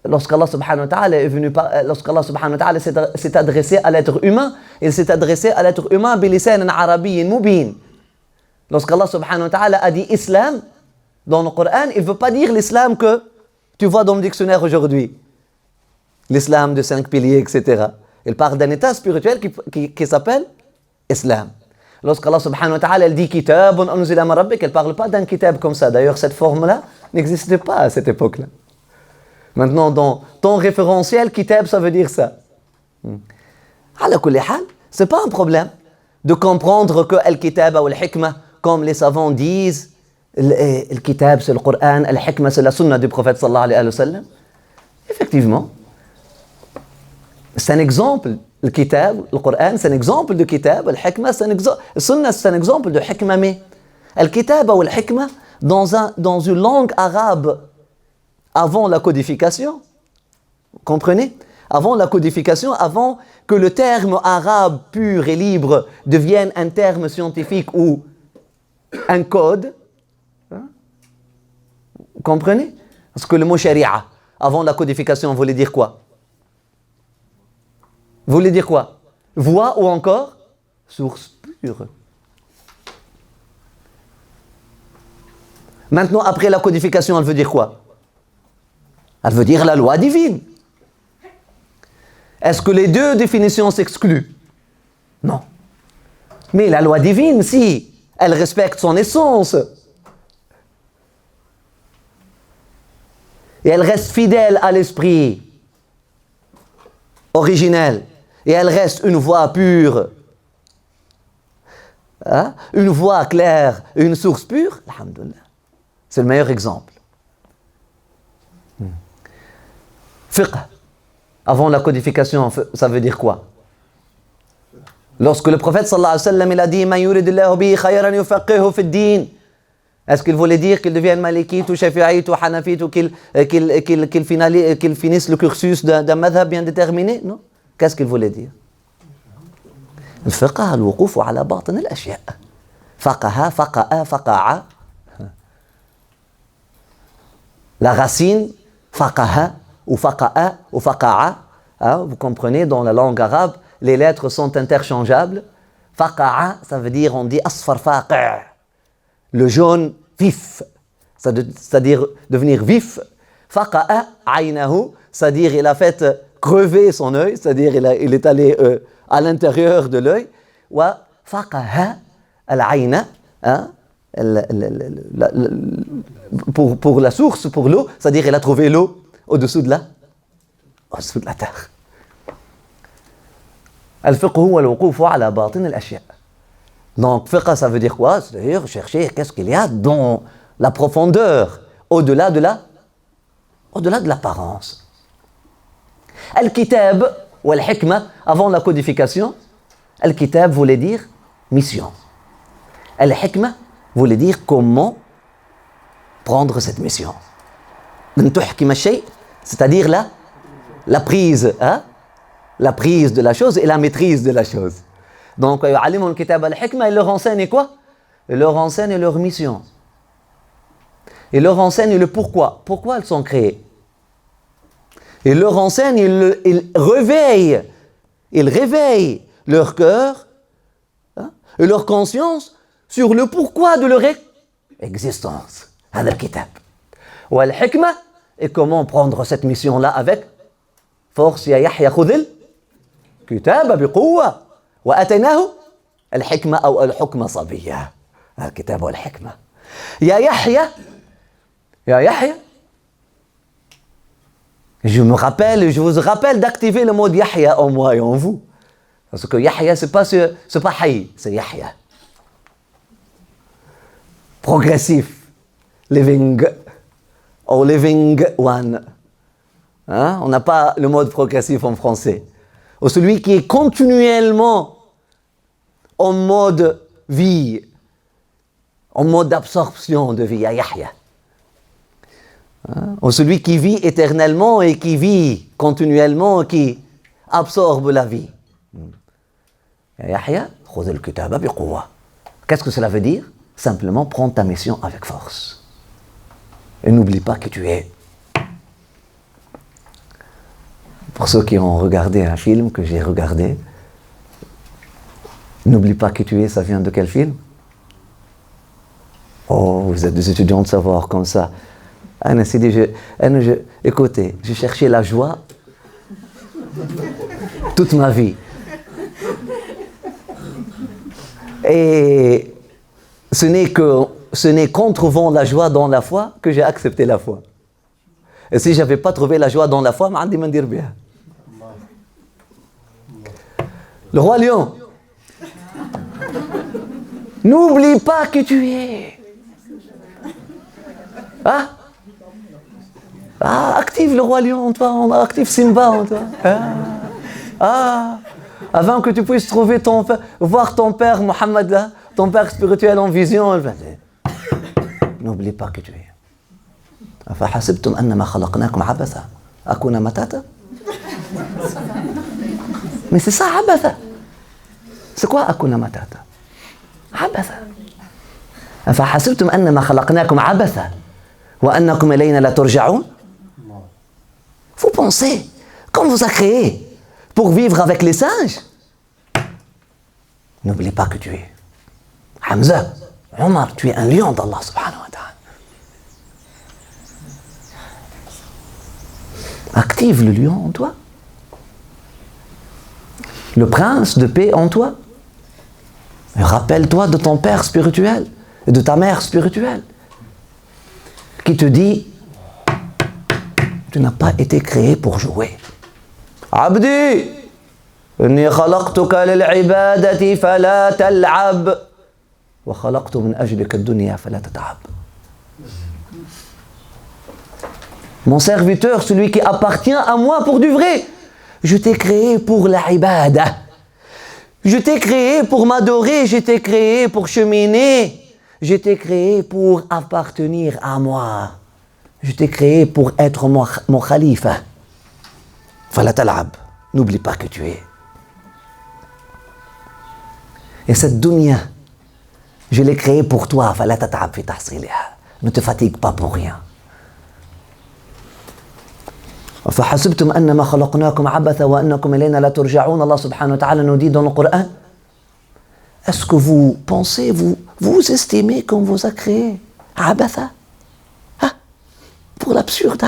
lorsqu'Allah subhanahu wa ta'ala s'est adressé à l'être humain, il s'est adressé à l'être humain bilisan arabiyyin mubin. Lorsqu'Allah subhanahu wa ta'ala a dit islam dans le Coran, il ne veut pas dire l'islam que tu vois dans le dictionnaire aujourd'hui. L'islam de 5 piliers, etc. Il parle d'un état spirituel qui s'appelle islam. Lorsqu'Allah subhanahu wa ta'ala dit kitabun anzila min rabbik, elle ne parle pas d'un kitab comme ça. D'ailleurs, cette forme-là n'existait pas à cette époque-là. Maintenant, dans ton référentiel, kitab, ça veut dire ça. Ala kulli hal, c'est pas un problème de comprendre que al-kitab ou al-hikmah, comme les savants disent, le kitab c'est le Coran, al-hikmah c'est la sunna du prophète sallallahu alayhi wa sallam. Effectivement, c'est un exemple. Le kitab, le Coran, c'est un exemple de kitab. Le hikmah, c'est un exemple. Le sunna, c'est un exemple de hikmah. Mais le kitab ou le hikmah, dans une langue arabe, avant la codification, comprenez? Avant la codification, avant que le terme arabe pur et libre devienne un terme scientifique ou un code, comprenez? Parce que le mot sharia, avant la codification, voulait dire quoi? Voulait dire quoi? Voix ou encore source pure. Maintenant, après la codification, elle veut dire quoi? Elle veut dire la loi divine. Est-ce que les deux définitions s'excluent? Non. Mais la loi divine, si elle respecte son essence, et elle reste fidèle à l'esprit originel, et elle reste une voix pure, une voix claire, une source pure, alhamdoulilah. C'est le meilleur exemple. Fiqh, avant la codification, ça veut dire quoi? Lorsque le prophète sallallahu alayhi wa sallam il a dit « Man yuridillahu bihi khayran yufaqihu fi d-din » est-ce qu'il voulait dire qu'il devienne malikite ou shafi'ite ou hanafite ou qu'il finisse le cursus d'un madhab bien déterminé? Non. Qu'est-ce qu'il voulait dire? الفقه الوقوف على باطن الأشياء. فقه فقع. La racine faqaha ou faqa'a ou faqa'a. Vous comprenez, dans la langue arabe, les lettres sont interchangeables. Faqa'a, ça veut dire, on dit asfar faqi'. Le jaune vif, c'est-à-dire devenir vif. Faqa'a aynahu, c'est-à-dire il a fait crever son œil, c'est-à-dire il est allé à l'intérieur de l'œil. وفقه العين, pour la source, pour l'eau, c'est-à-dire il a trouvé l'eau au-dessous de la terre. الفقه هو الوقوف على باطن الأشياء. Donc fiqh, ça veut dire quoi? C'est-à-dire chercher qu'est-ce qu'il y a dans la profondeur, au-delà de l'apparence. Al-kitab ou al-hikmah, avant la codification, al-kitab voulait dire mission. Al-hikmah voulait dire comment prendre cette mission. C'est-à-dire la prise, hein? La prise de la chose et la maîtrise de la chose. Donc, il leur enseigne quoi? Il leur enseigne leur mission. Il leur enseigne le pourquoi. Pourquoi elles sont créées. Il leur enseigne, il réveille leur cœur, hein, et leur conscience sur le pourquoi de leur existence. هذا الكتاب. والحكمة, et comment prendre cette mission-là avec force. يا يحيى خذ الكتاب بقوة وأتيناه الحكمة أو الحكمة صبية. الكتاب والحكمة. يا يحيى je vous rappelle d'activer le mot Yahya en moi et en vous. Parce que Yahya, c'est pas Hay, c'est Yahya. Progressif. Living. Or living one. Hein? On n'a pas le mot progressif en français. Ou celui qui est continuellement en mode vie, en mode d'absorption de vie, Yahya. Ou celui qui vit éternellement et qui vit continuellement, qui absorbe la vie. Yahya, khudh al-kitaba biquwwa. Qu'est-ce que cela veut dire? Simplement prends ta mission avec force. Et n'oublie pas que tu es. Pour ceux qui ont regardé un film que j'ai regardé, n'oublie pas que tu es, ça vient de quel film? Oh, vous êtes des étudiants de savoir comme ça. Écoutez, j'ai cherché la joie toute ma vie. Et ce n'est qu'en trouvant la joie dans la foi que j'ai accepté la foi. Et si je n'avais pas trouvé la joie dans la foi, le roi lion. N'oublie pas que tu es. Hein? Active le roi lion en toi, active Simba en toi. Avant que tu puisses voir ton père Mohammed là, ton père spirituel en vision. N'oublie pas que tu es. أفحسبتم أنما خلقناكم عبثا أكون متاتا. Mais c'est ça, عبثا. C'est quoi أكون متاتا? عبثا. أفحسبتم أنما خلقناكم عبثا وأنكم إلينا لا ترجعون. Vous pensez, quand vous a créé pour vivre avec les singes, n'oublie pas que tu es. Hamza, Omar, tu es un lion d'Allah subhanahu wa ta'ala. Active le lion en toi. Le prince de paix en toi. Et rappelle-toi de ton père spirituel et de ta mère spirituelle qui te dit tu n'as pas été créé pour jouer. Abdi, inni khalaqtuka lil'ibadati fala tal'ab wa khalaqtu min ajlika ad-dunya fala tat'ab. Mon serviteur, celui qui appartient à moi pour du vrai. Je t'ai créé pour la ibada. Je t'ai créé pour m'adorer, je t'ai créé pour cheminer. Je t'ai créé pour appartenir à moi. Je t'ai créé pour être mon khalifa. Fala tal'ab. N'oublie pas que tu es. Et cette dunya, je l'ai créée pour toi. Fala tat'ab fi tahsiliha. Ne te fatigue pas pour rien. أفحسبتم أنما خلقناكم عبثا وأنكم إلينا لا ترجعون. Allah subhanahu wa ta'ala nous dit dans le Coran, est-ce que vous pensez, vous estimez qu'on vous a créé عبثا, pour l'absurde,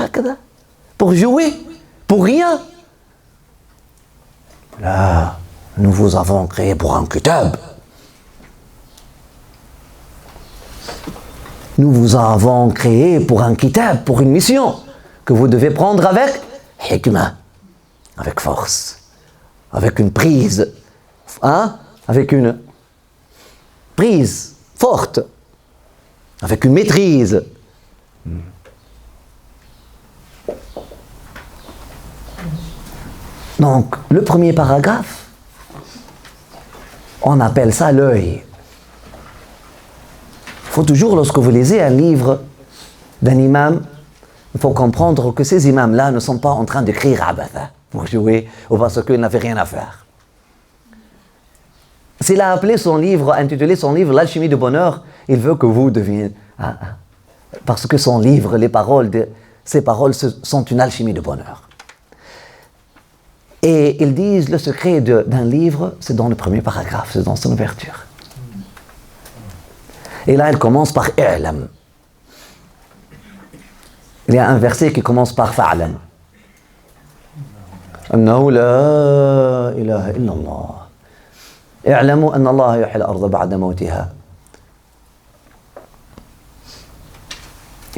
pour jouer, pour rien. Là, nous vous avons créé pour un kitab. Nous vous avons créé pour un kitab, pour une mission que vous devez prendre avec hikmah, avec force, avec une prise, hein, avec une prise forte, avec une maîtrise. Donc, le premier paragraphe, on appelle ça l'œil. Il faut toujours, lorsque vous lisez un livre d'un imam, il faut comprendre que ces imams-là ne sont pas en train d'écrire abatha pour jouer ou parce qu'ils n'avaient rien à faire. S'il a appelé son livre, intitulé son livre L'alchimie du bonheur, il veut que vous deveniez... parce que son livre, ses paroles sont une alchimie du bonheur. Et ils disent le secret d'un livre, c'est dans le premier paragraphe, c'est dans son ouverture. Et là, elle commence par « i'lam ». Il y a un verset qui commence par « fa'lam ». « Annahu la ilaha illallah ». « i'lamu anna Allah yuhyi al-arda ba'da mawtiha ».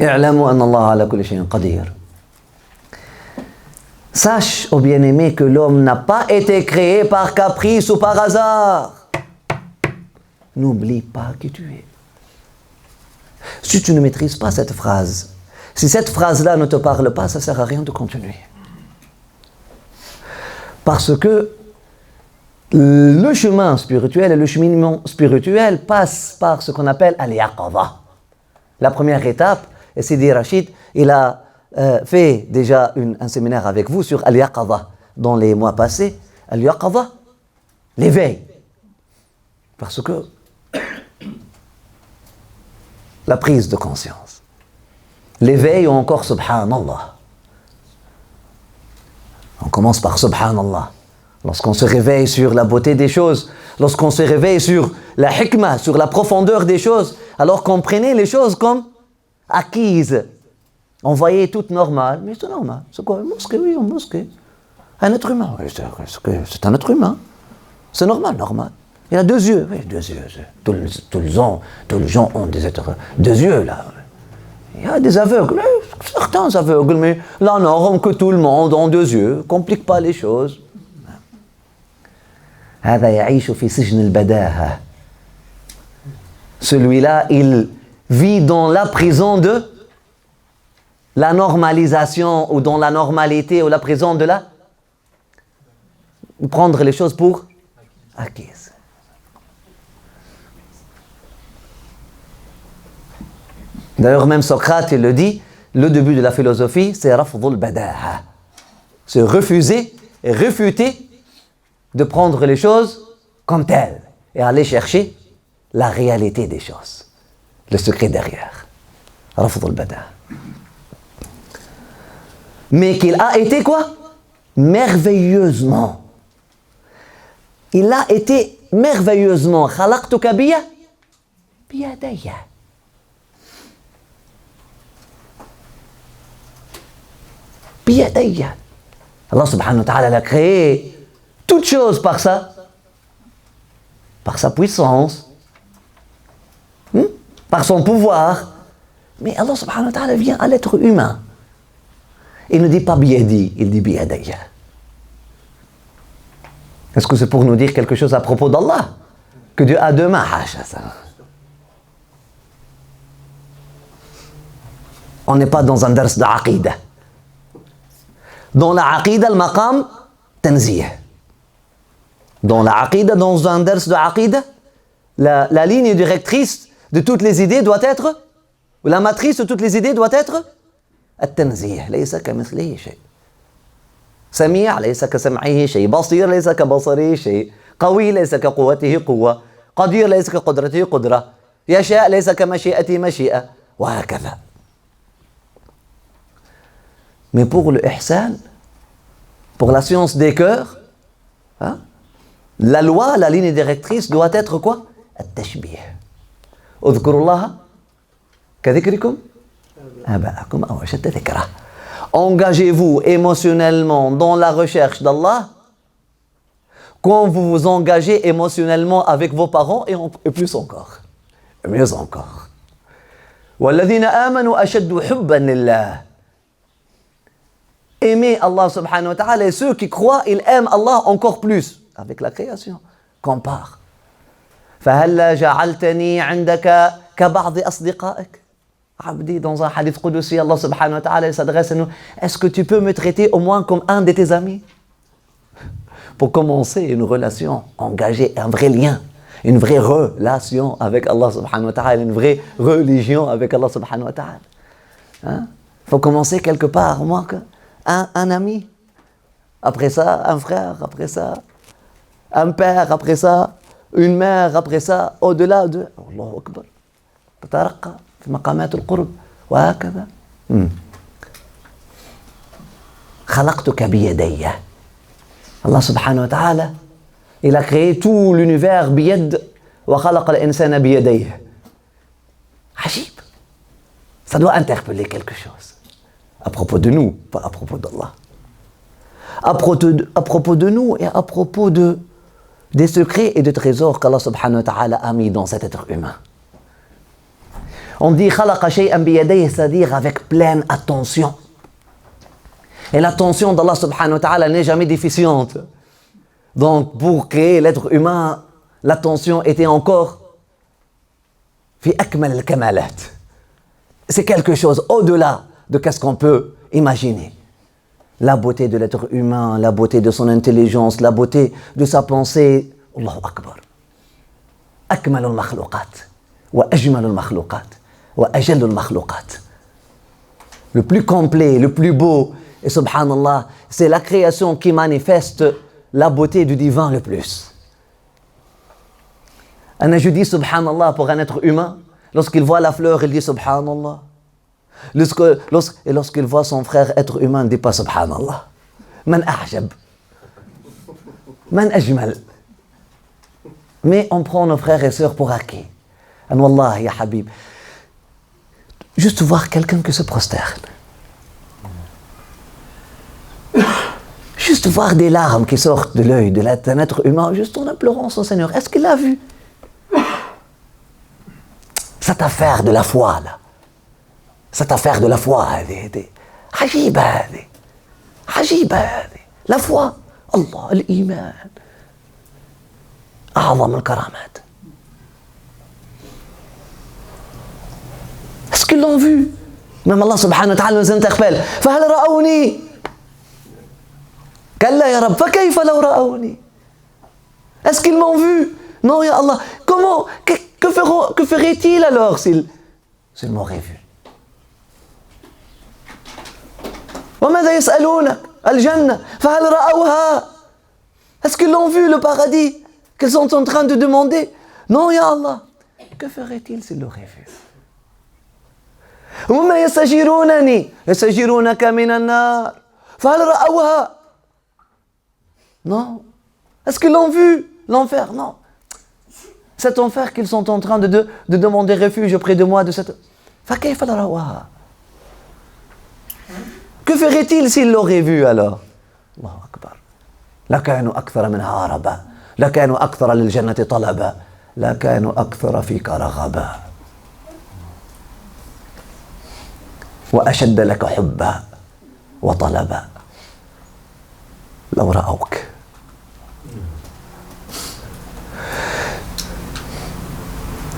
« i'lamu anna Allah ala kulli shay'in qadir ». Sache, ô bien-aimé, que l'homme n'a pas été créé par caprice ou par hasard. N'oublie pas qui tu es. Si tu ne maîtrises pas cette phrase, si cette phrase-là ne te parle pas, ça ne sert à rien de continuer. Parce que le chemin spirituel et le cheminement spirituel passe par ce qu'on appelle al-yaqadha. La première étape, et Sidi Rachid, il a fait déjà un séminaire avec vous sur al-yaqadha dans les mois passés. Al-yaqadha, l'éveil. Parce que la prise de conscience, l'éveil ou encore subhanallah. On commence par subhanallah. Lorsqu'on se réveille sur la beauté des choses, lorsqu'on se réveille sur la hikmah, sur la profondeur des choses, alors comprenez les choses comme acquises. On voyait tout normal, mais c'est normal. C'est quoi? Une mosquée, oui, une mosquée. Un être humain, oui, c'est un être humain. C'est normal. Il a deux yeux, oui, deux yeux. Tous les gens ont deux yeux, là. Il y a des aveugles, certains aveugles, mais la norme que tout le monde a deux yeux, complique pas les choses. Celui-là, il vit dans la prison de la normalisation ou dans la normalité ou la prison de la prendre les choses pour acquises. D'ailleurs, même Socrate, il le dit, le début de la philosophie, c'est rafdul badaha. C'est refuser et refuter de prendre les choses comme telles et aller chercher la réalité des choses, le secret derrière. Rafdul badaha. Mais qu'il a été quoi? Merveilleusement. Il a été merveilleusement. Khalaqtuka biyadayya. Biyadayya. Allah subhanahu wa ta'ala l'a créé toute chose par sa puissance, par son pouvoir. Mais Allah subhanahu wa ta'ala vient à l'être humain. Il ne dit pas biyadi, il dit biyadayya. Est-ce que c'est pour nous dire quelque chose à propos d'Allah? Que Dieu a deux mains? On n'est pas dans un dars d'aqida. Dans la aqida, le maqam, tanzih. Dans la aqida, dans un dars d'aqida, la ligne directrice de toutes les idées doit être, ou la matrice de toutes les idées doit être, التنزيه ليس كمثله شيء سميع ليس كسمعه شيء بصير ليس كبصره شيء قوي ليس كقوته قوة قدير ليس كقدرته قدرة يشاء ليس كمشيئته مشيئة وهكذا. Mais pour le ihsan, pour la science des cœurs, la loi, la ligne directrice doit être quoi? التشبيه. اذكروا الله كذكركم آباءكم أو أشد ذكرا. engagez-vous émotionnellement dans la recherche d'Allah quand vous vous engagez émotionnellement avec vos parents et plus encore, et mieux encore. وَالَّذِينَ آمَنُوا أَشَدُّ حُبًّا لِلَّهِ. Aimer Allah subhanahu wa ta'ala, et ceux qui croient, ils aiment Allah encore plus avec la création. Compare. فَهَلَّا جَعَلْتَنِي عِنْدَكَ كَبَعْضِ أَصْدِقَائِكَ. Abdi, dans un hadith qudsi, Allah subhanahu wa ta'ala s'adresse à nous. Est-ce que tu peux me traiter au moins comme un de tes amis? Pour commencer une relation engagée, un vrai lien, une vraie relation avec Allah subhanahu wa ta'ala, une vraie religion avec Allah subhanahu wa ta'ala. Hein? Faut commencer quelque part, au moins un ami. Après ça, un frère. Après ça, un père. Après ça, une mère. Après ça, au-delà de... Allahu Akbar. تترقى في مقامات القرب وهكذا. خلقتك بيدي. Allah subhanahu wa ta'ala, il a créé tout l'univers بيد وخلق الإنسان بيديه. عجيب. Ça doit interpeller quelque chose. À propos de nous, pas à propos d'Allah. À propos de nous et à propos des secrets et des trésors qu'Allah subhanahu wa ta'ala a mis dans cet être humain. On dit khalaqa shay'an biyadayhi, c'est-à-dire avec pleine attention. Et l'attention d'Allah subhanahu wa ta'ala n'est jamais déficiente. Donc pour créer l'être humain, l'attention était encore fi akmal al-kamalat. C'est quelque chose au-delà de ce qu'on peut imaginer. La beauté de l'être humain, la beauté de son intelligence, la beauté de sa pensée. Allahu Akbar. Akmal al-makhluqat wa ajmal al-makhluqat. Le plus complet, le plus beau, et subhanallah, c'est la création qui manifeste la beauté du divin le plus. Je dis subhanallah pour un être humain, lorsqu'il voit la fleur, il dit subhanallah. Et lorsqu'il voit son frère être humain, il ne dit pas subhanallah. Man a'jab. Man ajmal. Mais on prend nos frères et sœurs pour acquis. An wallah ya habib. Juste voir quelqu'un qui se prosterne. Juste voir des larmes qui sortent de l'œil d'un être humain, juste en implorant son Seigneur. Est-ce qu'il l'a vu? Cette affaire de la foi, là. Cette affaire de la foi, عجيبة هذه. عجيبة هذه. La foi. Allah, l'iman. أعظم الكرامات. Est-ce qu'ils l'ont vu? Même Allah subhanahu wa ta'ala nous interpelle. فهل رأوني؟ كلا يا رب فكيف لو رأوني؟ Est-ce qu'ils m'ont vu? Non, ya Allah. Comment? Que ferait-il alors s'ils m'auraient vu? وماذا يسألونك؟ الجنة فهل رأوها؟ Est-ce qu'ils l'ont vu le paradis? Qu'ils sont en train de demander? Non, ya Allah. Que ferait-il s'ils l'auraient vu? وما يستجيرونني يستجيرونك من النار فهل رأوها؟ Non. Est-ce qu'ils l'ont vu? L'enfer? Non. Cet enfer qu'ils sont en train de demander refuge auprès de moi de cette... فكيف رأوها? Que ferait-il s'ils l'auraient vu alors? الله أكبر. لكانوا أكثر منها هربا لكانوا أكثر للجنة طلبا لكانوا أكثر فيك رغبا وأشد لك حبا وطلبا لو رأوك.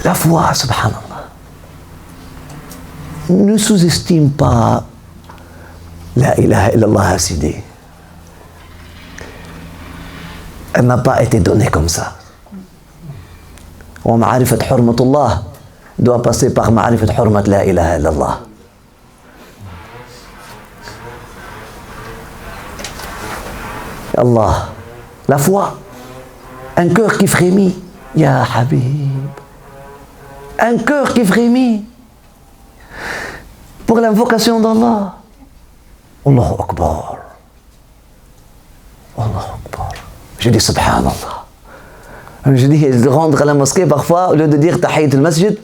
La foi, subhanallah, ne sous-estime pas la ilaha illallah Sidi. Elle n'a pas été donnée comme ça. Wa ma'arifat hurmatullah doit passer par ma'arifat hurmat la ilaha illallah. Allah, la foi, un cœur qui frémit, ya Habib, un cœur qui frémit pour l'invocation d'Allah. Allahu Akbar, Allahu Akbar. Je dis subhanallah. Je dis, je rentre à la mosquée parfois, au lieu de dire tahiyat al-masjid,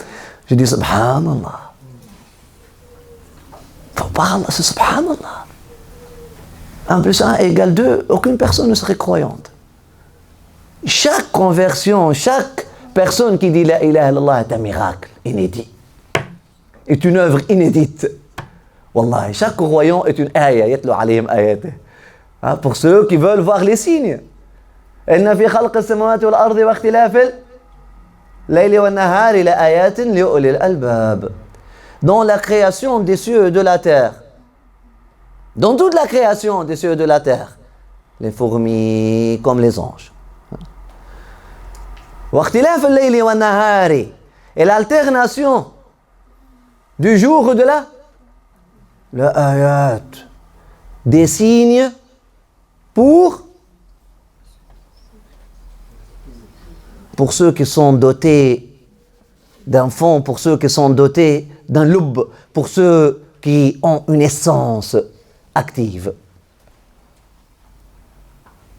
je dis subhanallah. Faut pas Allah, c'est subhanallah. 1 plus 1 égale 2, aucune personne ne serait croyante. Chaque conversion, chaque personne qui dit la ilaha illallah est un miracle inédit, est une œuvre inédite. Wallah, chaque croyant est une ayah, yatlu alayhim ayatih. Pour ceux qui veulent voir les signes. Inna fi khalq as-samawati wal ardi wa ikhtilaf al-layli wan nahari la ayatin li ulil albab. Dans la création des cieux et de la terre, dans toute la création des cieux et de la terre, les fourmis comme les anges. Wa ikhtilaf al-layli wan nahari, et l'alternation du jour et de la ayat, des signes pour ceux qui sont dotés d'un fond, pour ceux qui sont dotés d'un lub, pour ceux qui ont une essence active.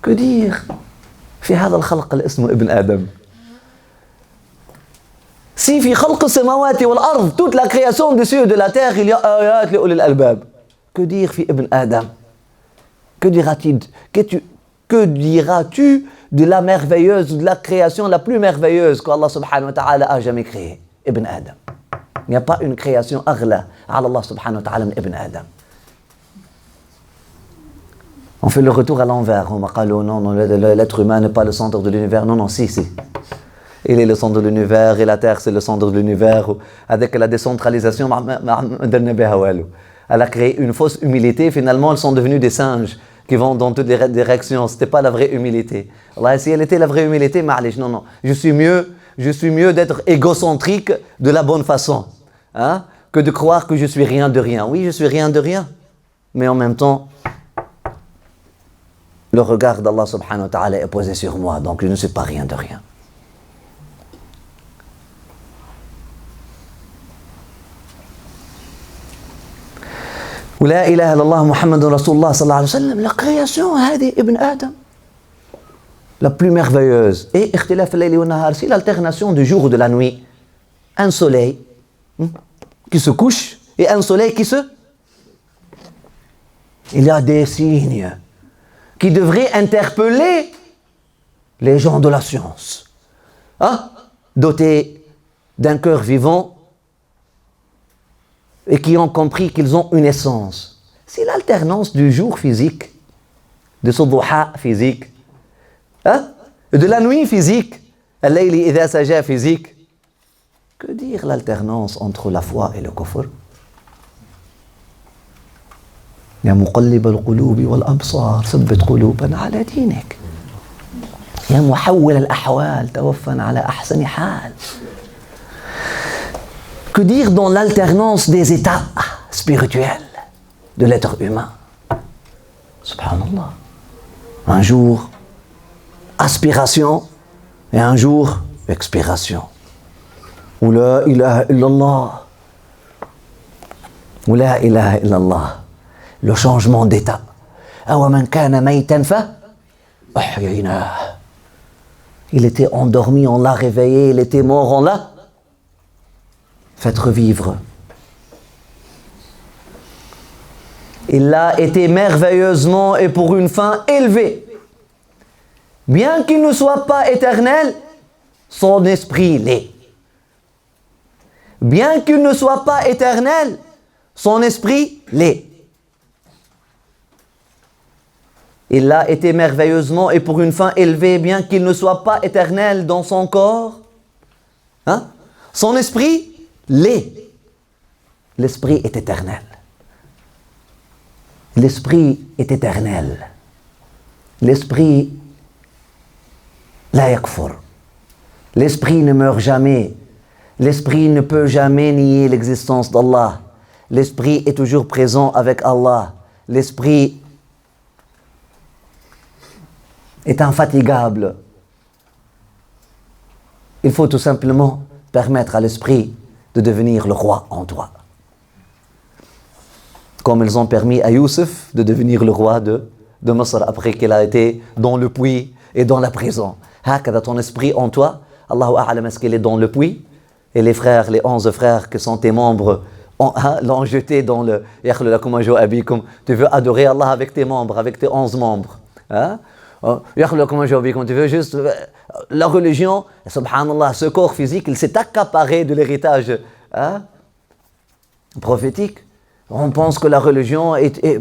Que dire في هذا الخلق اللي اسمه ابن آدم؟ Si في خلق السماوات والأرض, toute la création des cieux et de la terre, il y a ayat li ulil albab. Que dire في ابن آدم? Que diras-tu de la merveilleuse, de la création la plus merveilleuse qu'Allah subhanahu wa ta'ala a jamais créée? Ibn Adam. Il n'y a pas une création aghla à Allah subhanahu wa ta'ala min Ibn Adam. On fait le retour à l'envers. On m'a dit non, l'être humain n'est pas le centre de l'univers. Non, si. Il est le centre de l'univers et la terre c'est le centre de l'univers. Avec la décentralisation, elle a créé une fausse humilité. Finalement, ils sont devenus des singes qui vont dans toutes les directions. Ce n'était pas la vraie humilité. Allah, si elle était la vraie humilité, non. Je suis mieux d'être égocentrique de la bonne façon, que de croire que je suis rien de rien. Oui, je suis rien de rien. Mais en même temps, le regard d'Allah subhanahu wa ta'ala est posé sur moi. Donc je ne suis pas rien de rien. ولا إله إلا الله محمد رسول الله صلى الله عليه وسلم. La création هذه ابن آدم la plus merveilleuse. Et اختلاف الليل والنهار, c'est l'alternation du jour et de la nuit. Un soleil qui se couche et un soleil qui se... Il y a des signes qui devraient interpeller les gens de la science, dotés d'un cœur vivant et qui ont compris qu'ils ont une essence. C'est l'alternance du jour physique, de ce duha physique, de la nuit physique, al-layli idha saja physique. Que dire l'alternance entre la foi et le kufr? يا مقلب القلوب والأبصار ثبت قلوبنا على دينك يا محول الأحوال توفنا على أحسن حال. Que dire dans l'alternance des états spirituels de l'être humain? Subhanallah. Un jour, aspiration et un jour, expiration. Ou la ilaha illallah. Ou la ilaha illallah. Le changement d'état. أَوَمَنْ كَانَ مَيْتًا فَأَحْيَيْنَاهُ. Il était endormi, on l'a réveillé. Il était mort, on l'a fait revivre. Il a été merveilleusement et pour une fin élevée. Bien qu'il ne soit pas éternel, son esprit l'est. Bien qu'il ne soit pas éternel, son esprit l'est. Il a été merveilleusement et pour une fin élevé, bien qu'il ne soit pas éternel dans son corps. Son esprit l'est. L'esprit est éternel. L'esprit est éternel. L'esprit la yakfur. L'esprit ne meurt jamais. L'esprit ne peut jamais nier l'existence d'Allah. L'esprit est toujours présent avec Allah. L'esprit est infatigable. Il faut tout simplement permettre à l'esprit de devenir le roi en toi. Comme ils ont permis à Youssef de devenir le roi de Misr après qu'il a été dans le puits et dans la prison. Hakada, ton esprit en toi, Allahu A'lam, est-ce qu'il est dans le puits? Et les frères, les 11 frères qui sont tes membres l'ont jeté dans le tu veux adorer Allah avec tes membres, avec tes 11 membres. Hein? Tu veux juste la religion, subhanallah, ce corps physique, il s'est accaparé de l'héritage prophétique. On pense que la religion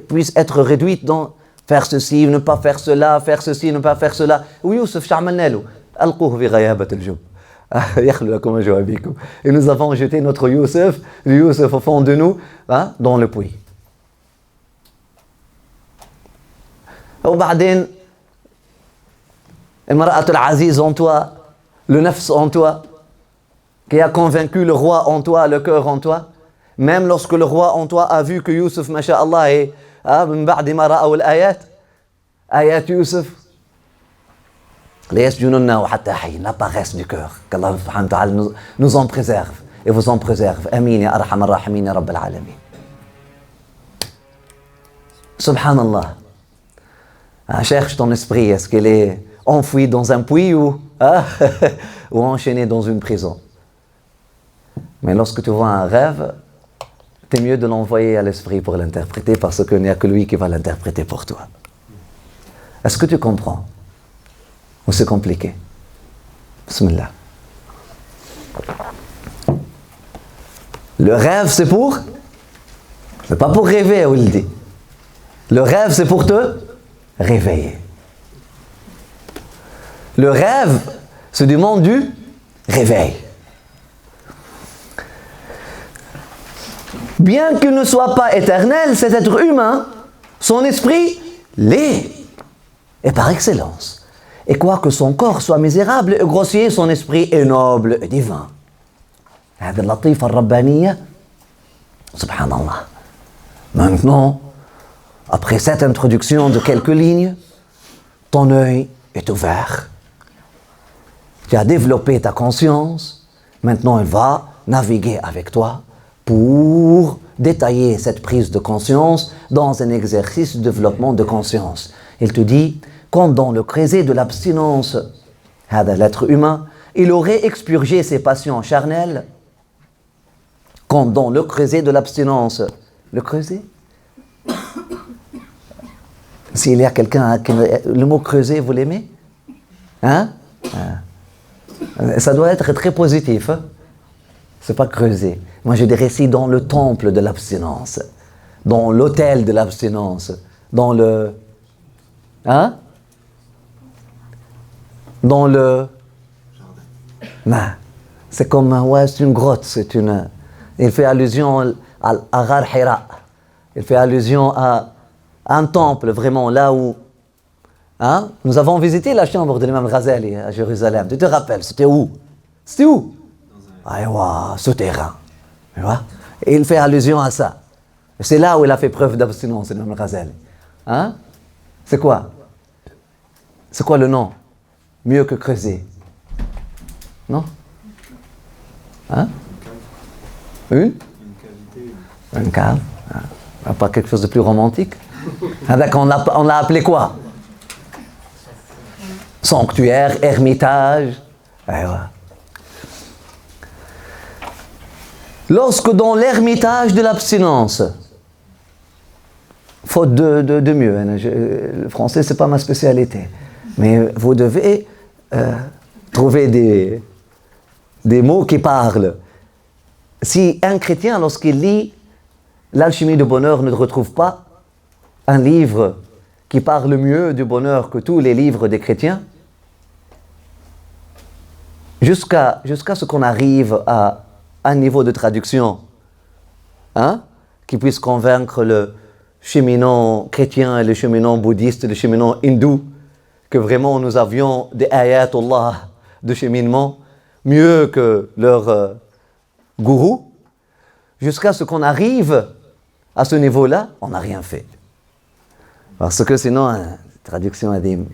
puisse être réduite dans faire ceci, ne pas faire cela, faire ceci, ne pas faire cela. Oui, Youssef, et nous avons jeté notre Youssef au fond de nous, dans le puits. وبعدين امرأة العزيز en toi, le nafs en toi, qui a convaincu le roi en toi, le cœur en toi. Même lorsque le roi en toi a vu que Youssef, masha'Allah, est من بعد ما رأوا الآيات آيات يوسف la paresse du cœur, qu'Allah subhanahu wa ta'ala nous en préserve et vous en préserve. Amin ya arham ar-rahimin ya rabbal alamin. Subhanallah. Cherche ton esprit, est-ce qu'il est enfoui dans un puits ou enchaîné dans une prison? Mais lorsque tu vois un rêve, c'est mieux de l'envoyer à l'esprit pour l'interpréter, parce qu'il n'y a que lui qui va l'interpréter pour toi. Est-ce que tu comprends? Ou c'est compliqué? Bismillah. Le rêve, c'est pas pour rêver, il dit. Le rêve, c'est pour te réveiller. Le rêve, c'est du monde du réveil. Bien qu'il ne soit pas éternel, cet être humain, son esprit l'est, et par excellence. Et quoique son corps soit misérable et grossier, son esprit est noble et divin. هذا اللطيفة الربانية, subhanallah. Maintenant, après cette introduction de quelques lignes, ton œil est ouvert. Tu as développé ta conscience. Maintenant, elle va naviguer avec toi pour détailler cette prise de conscience dans un exercice de développement de conscience. Il te dit, quand dans le creuset de l'abstinence, l'être humain, il aurait expurgé ses passions charnelles, quand dans le creuset de l'abstinence, le creuset, s'il y a quelqu'un, le mot creuset, vous l'aimez? Hein? Ça doit être très positif. Hein? C'est pas creuser. Moi, je dirais ici dans le temple de l'abstinence, dans l'autel de l'abstinence, dans le... Hein? Dans le... Non. C'est comme... Ouais, c'est une grotte, c'est une... Il fait allusion à Ghar Hira. Il fait allusion à un temple, vraiment, là où... Hein? Nous avons visité la chambre de l'imam Ghazali à Jérusalem. Tu te rappelles, c'était où? C'était où? Souterrain. Tu vois? Et il fait allusion à ça. C'est là où il a fait preuve d'abstinence, l'imam Ghazali. Hein? C'est quoi? C'est quoi le nom? Mieux que creuser. Non? Hein? Une cave. Hein? Pas quelque chose de plus romantique? Ah, d'accord, on l'a appelé quoi? Sanctuaire, ermitage. Ouais. Lorsque dans l'ermitage de l'abstinence, faute de mieux, hein, le français c'est pas ma spécialité, mais vous devez trouver des mots qui parlent. Si un chrétien, lorsqu'il lit l'alchimie du bonheur, ne retrouve pas un livre qui parle mieux du bonheur que tous les livres des chrétiens, jusqu'à ce qu'on arrive à un niveau de traduction qui puisse convaincre le cheminot chrétien et le cheminot bouddhiste et le cheminot hindou que vraiment nous avions des ayatullah de cheminement mieux que leur gourou, jusqu'à ce qu'on arrive à ce niveau-là, on n'a rien fait. Parce que sinon, la traduction, il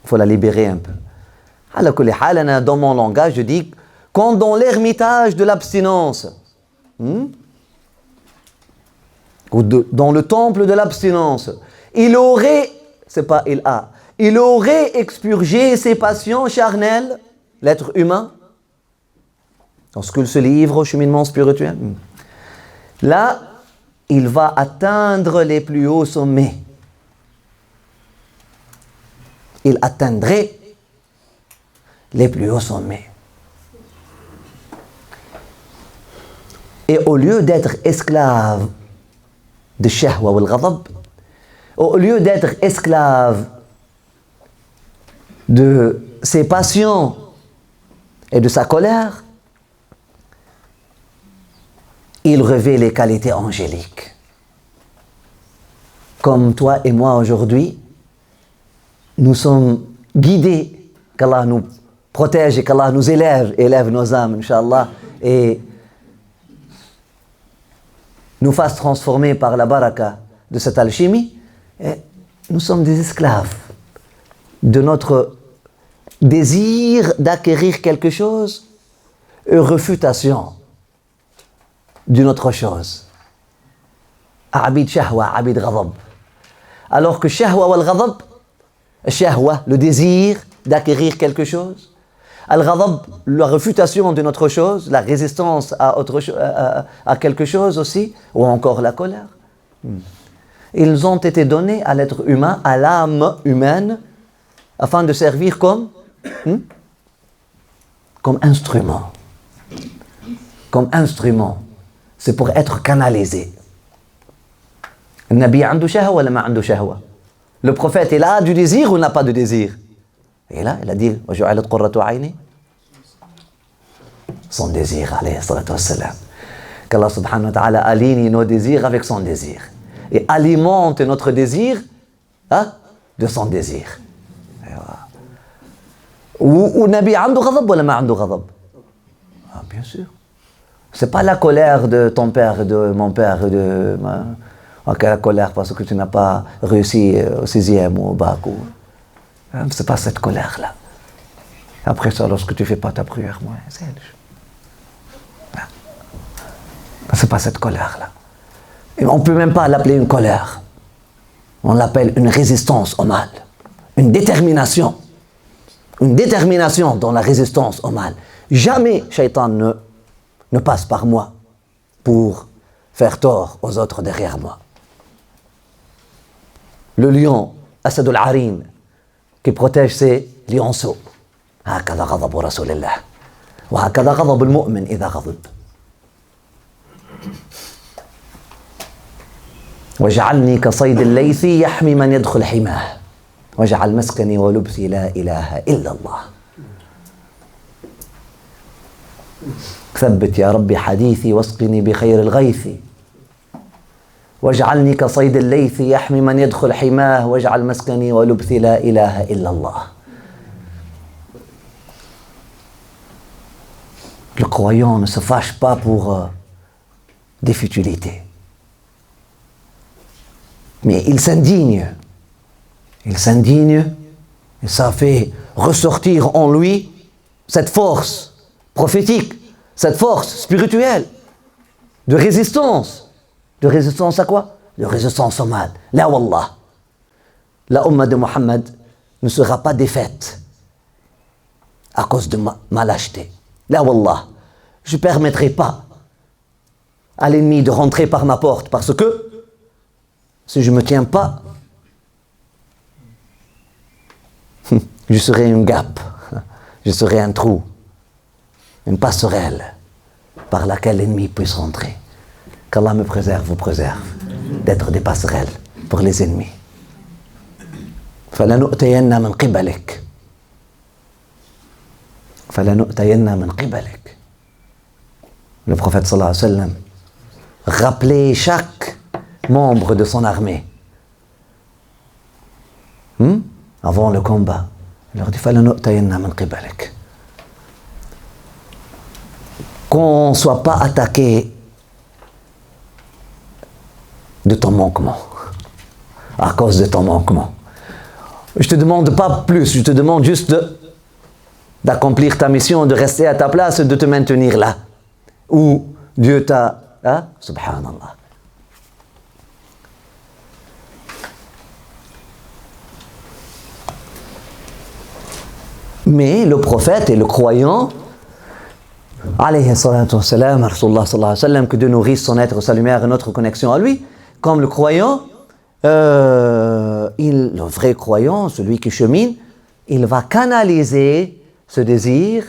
faut la libérer un peu. Dans mon langage, je dis, quand dans l'ermitage de l'abstinence, ou dans le temple de l'abstinence, il aurait expurgé ses passions charnelles, l'être humain, lorsqu'il se livre au cheminement spirituel. là, il va atteindre les plus hauts sommets. Il atteindrait les plus hauts sommets. Et au lieu d'être esclave de shahwa ou al-ghadab, au lieu d'être esclave de ses passions et de sa colère, il revêt les qualités angéliques. Comme toi et moi aujourd'hui, nous sommes guidés, qu'Allah nous protège et qu'Allah nous élève nos âmes, Inch'Allah, et nous fasse transformer par la baraka de cette alchimie. Et nous sommes des esclaves de notre désir d'acquérir quelque chose et refutation d'une autre chose. Abid shahwa, abid ghadab. Alors que shahwa wal ghadab, shahwa, le désir d'acquérir quelque chose, al-ghadab, la refutation d'une autre chose, la résistance à quelque chose aussi, ou encore la colère. Ils ont été donnés à l'être humain, à l'âme humaine, afin de servir comme instrument. Comme instrument. C'est pour être canalisé. Le prophète, il a du désir ou n'a pas de désir? Et là, il a dit son désir, alayhi salatu wassalam. Qu'Allah subhanahu wa ta'ala aligne nos désirs avec son désir. Et alimente notre désir de son désir. Ou Nabi عنده غضب ولا ما عنده غضب? Bien sûr. C'est pas la colère de ton père, de mon père, la colère parce que tu n'as pas réussi au 6e ou au bac. C'est pas cette colère-là. Après ça, lorsque tu fais pas ta prière, moi, c'est pas cette colère-là. Et on peut même pas l'appeler une colère. On l'appelle une résistance au mal. Une détermination. Une détermination dans la résistance au mal. Jamais Shaitan ne passe par moi pour faire tort aux autres derrière moi. Le lion, Asad al-Arin, qui protège ses lionceaux. هكذا غضب رسول الله وهكذا غضب المؤمن إذا غضب. واجعلني كصيد الليث يحمي من يدخل حماه واجعل مسكني ولبثي لا إله إلا الله. ثبت يا ربي حديثي واسقني بخير الغيث واجعلني كصيد الليث يحمي من يدخل حماه واجعل مسكني ولبثي لا إله إلا الله. Le croyant ne se fâche pas pour des futilités. Mais il s'indigne. Il s'indigne et ça fait ressortir en lui cette force prophétique, cette force spirituelle de résistance. De résistance à quoi? De résistance au mal. La wallah. La Ummah de Mohammed ne sera pas défaite à cause de ma lâcheté. La wallah. Je ne permettrai pas à l'ennemi de rentrer par ma porte parce que si je ne me tiens pas, je serai une gap, je serai un trou, une passerelle par laquelle l'ennemi puisse rentrer. Qu'Allah me préserve, vous préserve d'être des passerelles pour les ennemis. فَلَنُؤْتَيَنَّ مِنْ قِبَلِكَ فَلَنُؤْتَيَنَّ مِنْ قِبَلِكَ. Le prophète sallallahu alayhi wa sallam rappelait chaque membre de son armée avant le combat. Il leur dit فَلَنُؤْتَيَنَّ مِنْ قِبَلِكَ. Qu'on ne soit pas attaqué de ton manquement, à cause de ton manquement. Je te demande pas plus, je te demande juste d'accomplir ta mission, de rester à ta place et de te maintenir là où Dieu t'a... Subhanallah. Mais le prophète et le croyant alayhi salatu wa salam, Rasulullah sallallahu alayhi wa sallam, que Dieu nourrisse son être, sa lumière et notre connexion à lui. Comme le croyant, le vrai croyant, celui qui chemine, il va canaliser ce désir,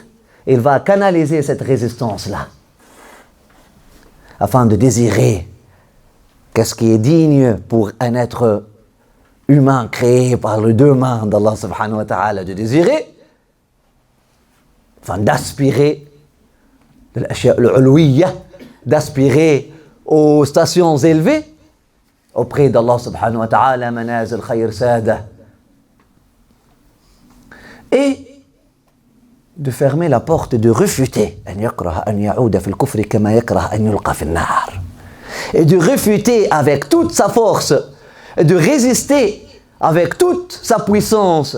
il va canaliser cette résistance-là, afin de désirer qu'est-ce qui est digne pour un être humain créé par les deux mains d'Allah subhanahu wa ta'ala de désirer, enfin d'aspirer d'aspirer aux stations élevées auprès d'Allah subhanahu wa ta'ala, manazil khayr sada, et de fermer la porte et de refuter et de refuter avec toute sa force et de résister avec toute sa puissance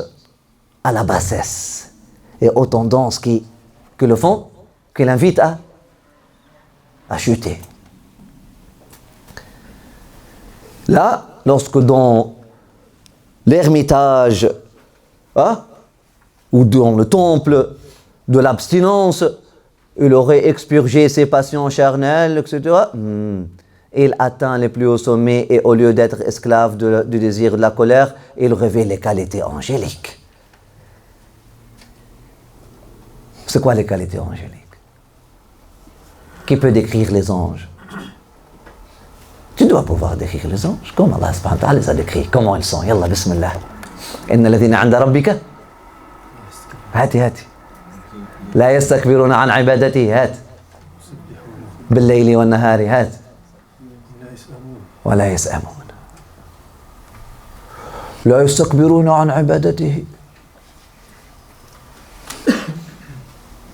à la bassesse et aux tendances qui le font, qui l'invitent à chuter. Là, lorsque dans l'ermitage ou dans le temple de l'abstinence, il aurait expurgé ses passions charnelles, etc. Il atteint les plus hauts sommets et au lieu d'être esclave du désir de la colère, il revêt les qualités angéliques. C'est quoi les qualités angéliques? Qui peut décrire les anges? Tu dois pouvoir décrire les anges. Comme Allah subhanahu wa ta'ala les a décrits. Comment ils sont? Yallah, bismillah. Inna alladhina 'inda rabbika. Hati. La yastakbiruna 'an 'ibadatihi. Hati. Bil-layli wan-nahari. Hati. Wa la yas'amun. La yastakbiruna 'an 'ibadatihi.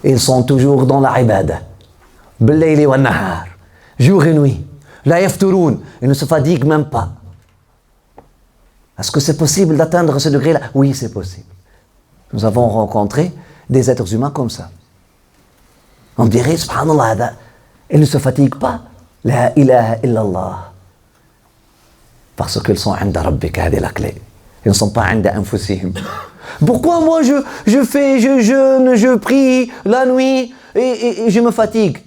Ils sont toujours dans la ibada. Bil-layli wan-nahar. Jour et nuit. La yafturoun, ils ne se fatiguent même pas. Est-ce que c'est possible d'atteindre ce degré-là? Oui, c'est possible. Nous avons rencontré des êtres humains comme ça. On dirait, subhanallah, ils ne se fatiguent pas. La ilaha illallah. Parce qu'ils sont 'inda rabbika, hadi la clé. Ils ne sont pas 'inda anfusihim. Pourquoi moi je jeûne, je prie la nuit et je me fatigue?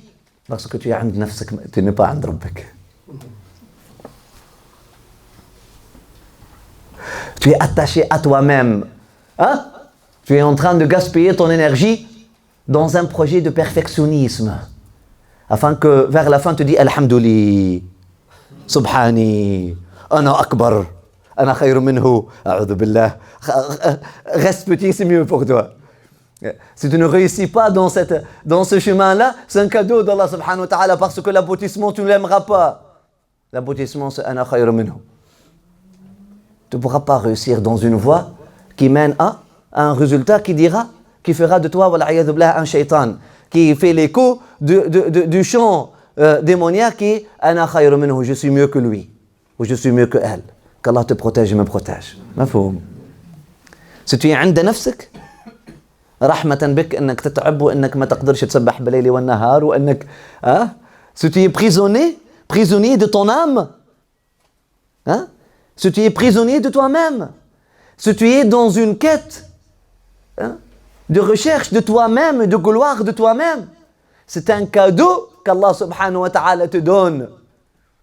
Parce que tu es 'inda nafsik, tu n'es pas 'inda rabbik. Tu es attaché à toi-même. Tu es en train de gaspiller ton énergie dans un projet de perfectionnisme. Afin que vers la fin tu dis Alhamdulillah, Subhani, Ana Akbar, Ana khayru minhu, A'udhu billah. Reste petit, c'est mieux pour toi. Si tu ne réussis pas dans ce chemin-là, c'est un cadeau d'Allah subhanahu wa ta'ala, parce que l'aboutissement, tu ne l'aimeras pas. L'aboutissement, c'est Ana khayru minhu. Tu ne pourras pas réussir dans une voie qui mène à un résultat qui fera de toi, wal'ayadhu billah, un shaitan, qui fait l'écho du chant démoniaque qui est Ana khayru minhu, je suis mieux que lui, ou je suis mieux que elle. Qu'Allah te protège et me protège. Mafhoum. Si tu es 'inda nafsik, رحمة بك انك تتعب وانك ما تقدرش تسبح بالليل والنهار وانك si tu es prisonnier de ton âme, si tu es prisonnier de toi-même, si tu es dans une quête de recherche de toi-même, de gloire de toi-même, c'est un cadeau qu'Allah subhanahu wa ta'ala te donne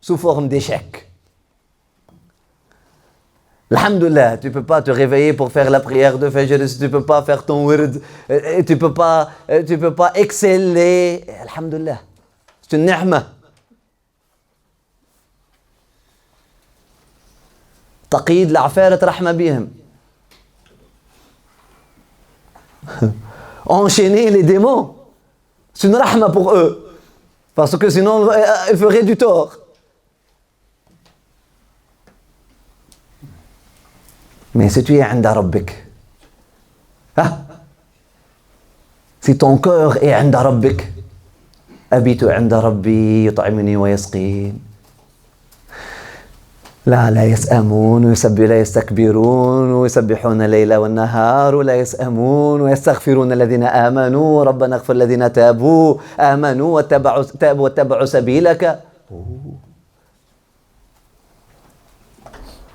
sous forme d'échec. Alhamdulillah, tu ne peux pas te réveiller pour faire la prière de Fajr, tu ne peux pas faire ton wird, tu ne peux pas exceller. Alhamdulillah, c'est une ni'ma. Taqid l'affaire rahma bihim. Enchaîner les démons, c'est une rahma pour eux, parce que sinon ils feraient du tort. Mais si tu es 'inda rabbik, si ton cœur est 'inda rabbik, abitu 'inda rabbi yut'imuni wa yasqin. لا يسأمون لا يستكبرون ويسبحون الليل والنهار ولا يسأمون ويستغفرون الذين آمنوا ربنا اغفر الذين تابوا آمنوا واتبعوا سبيلك.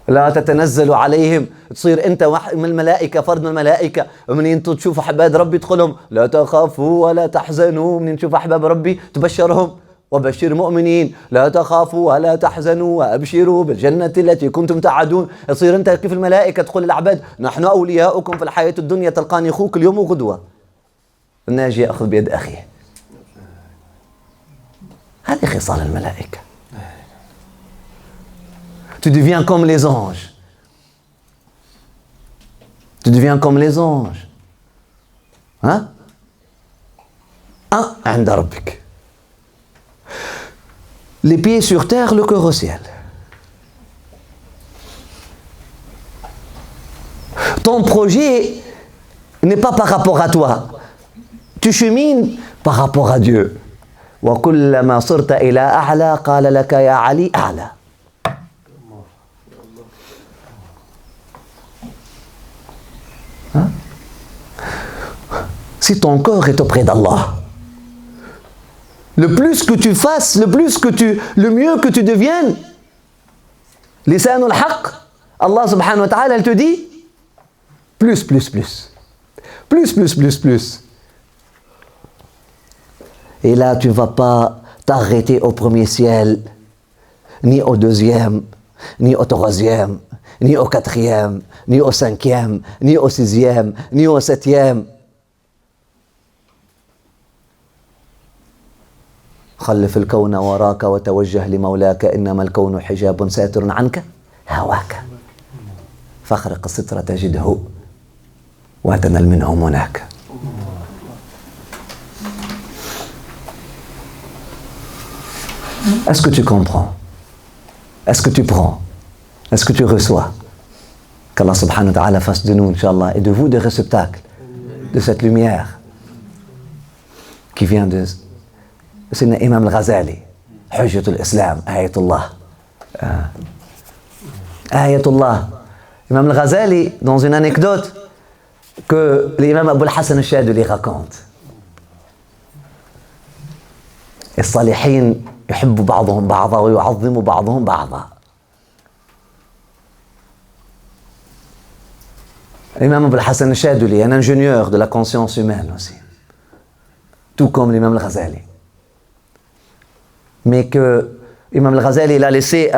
لا تتنزل عليهم، تصير أنت واحد من الملائكة، فرد من الملائكة، ومن أنتم تشوفوا أحباب ربي تدخلهم لا تخافوا ولا تحزنوا، من تشوفوا أحباب ربي تبشرهم وبشر المؤمنين لا تخافوا ولا تحزنوا وأبشروا بالجنة التي كنتم تعدون. تصير أنت كيف الملائكة تقول للعباد نحن أولياؤكم في الحياة الدنيا، تلقاني أخوك اليوم وغدوة. الناجي يأخذ بيد أخيه. هذه خصال الملائكة. Tu deviens comme les anges. Tu deviens comme les anges. Hein? Un عند ربك. Les pieds sur terre, le cœur au ciel. Ton projet n'est pas par rapport à toi. Tu chemines par rapport à Dieu. وكلما صرت إلى أعلى قال لك يا علي أعلى. Hein? Si ton corps est auprès d'Allah, le plus que tu fasses, le mieux que tu deviennes, lisanul haqq, Allah subhanahu wa ta'ala, elle te dit plus. Et là, tu ne vas pas t'arrêter au premier ciel, ni au deuxième, ni au troisième, ni au quatrième, ni au cinquième, ni au sixième, ni au septième. خلف الكون وراك وتوجه لمولاك إنما الكون حجاب ساتر عنك هواك فاخرق الستر تجده وتنل منه مناك. Est-ce que tu comprends? Est-ce que tu prends? Est-ce que tu reçois? Qu'Allah subhanahu wa ta'ala fasse de nous, Inch'Allah, et de vous des réceptacles de cette lumière qui vient de Sayyidina Imam al-Ghazali, Hujjatul Islam, Ayatullah. Ayatullah. Imam al-Ghazali, dans une anecdote que l'imam Abu al-Hassan al-Shadili raconte. الصالحين يحب بعضهم بعضا ويعظم بعضهم بعضا. L'imam Abu al-Hassan al-Shadili, un ingénieur de la conscience humaine aussi, tout comme l'imam al-Ghazali. Mais que l'imam al-Ghazali il a laissé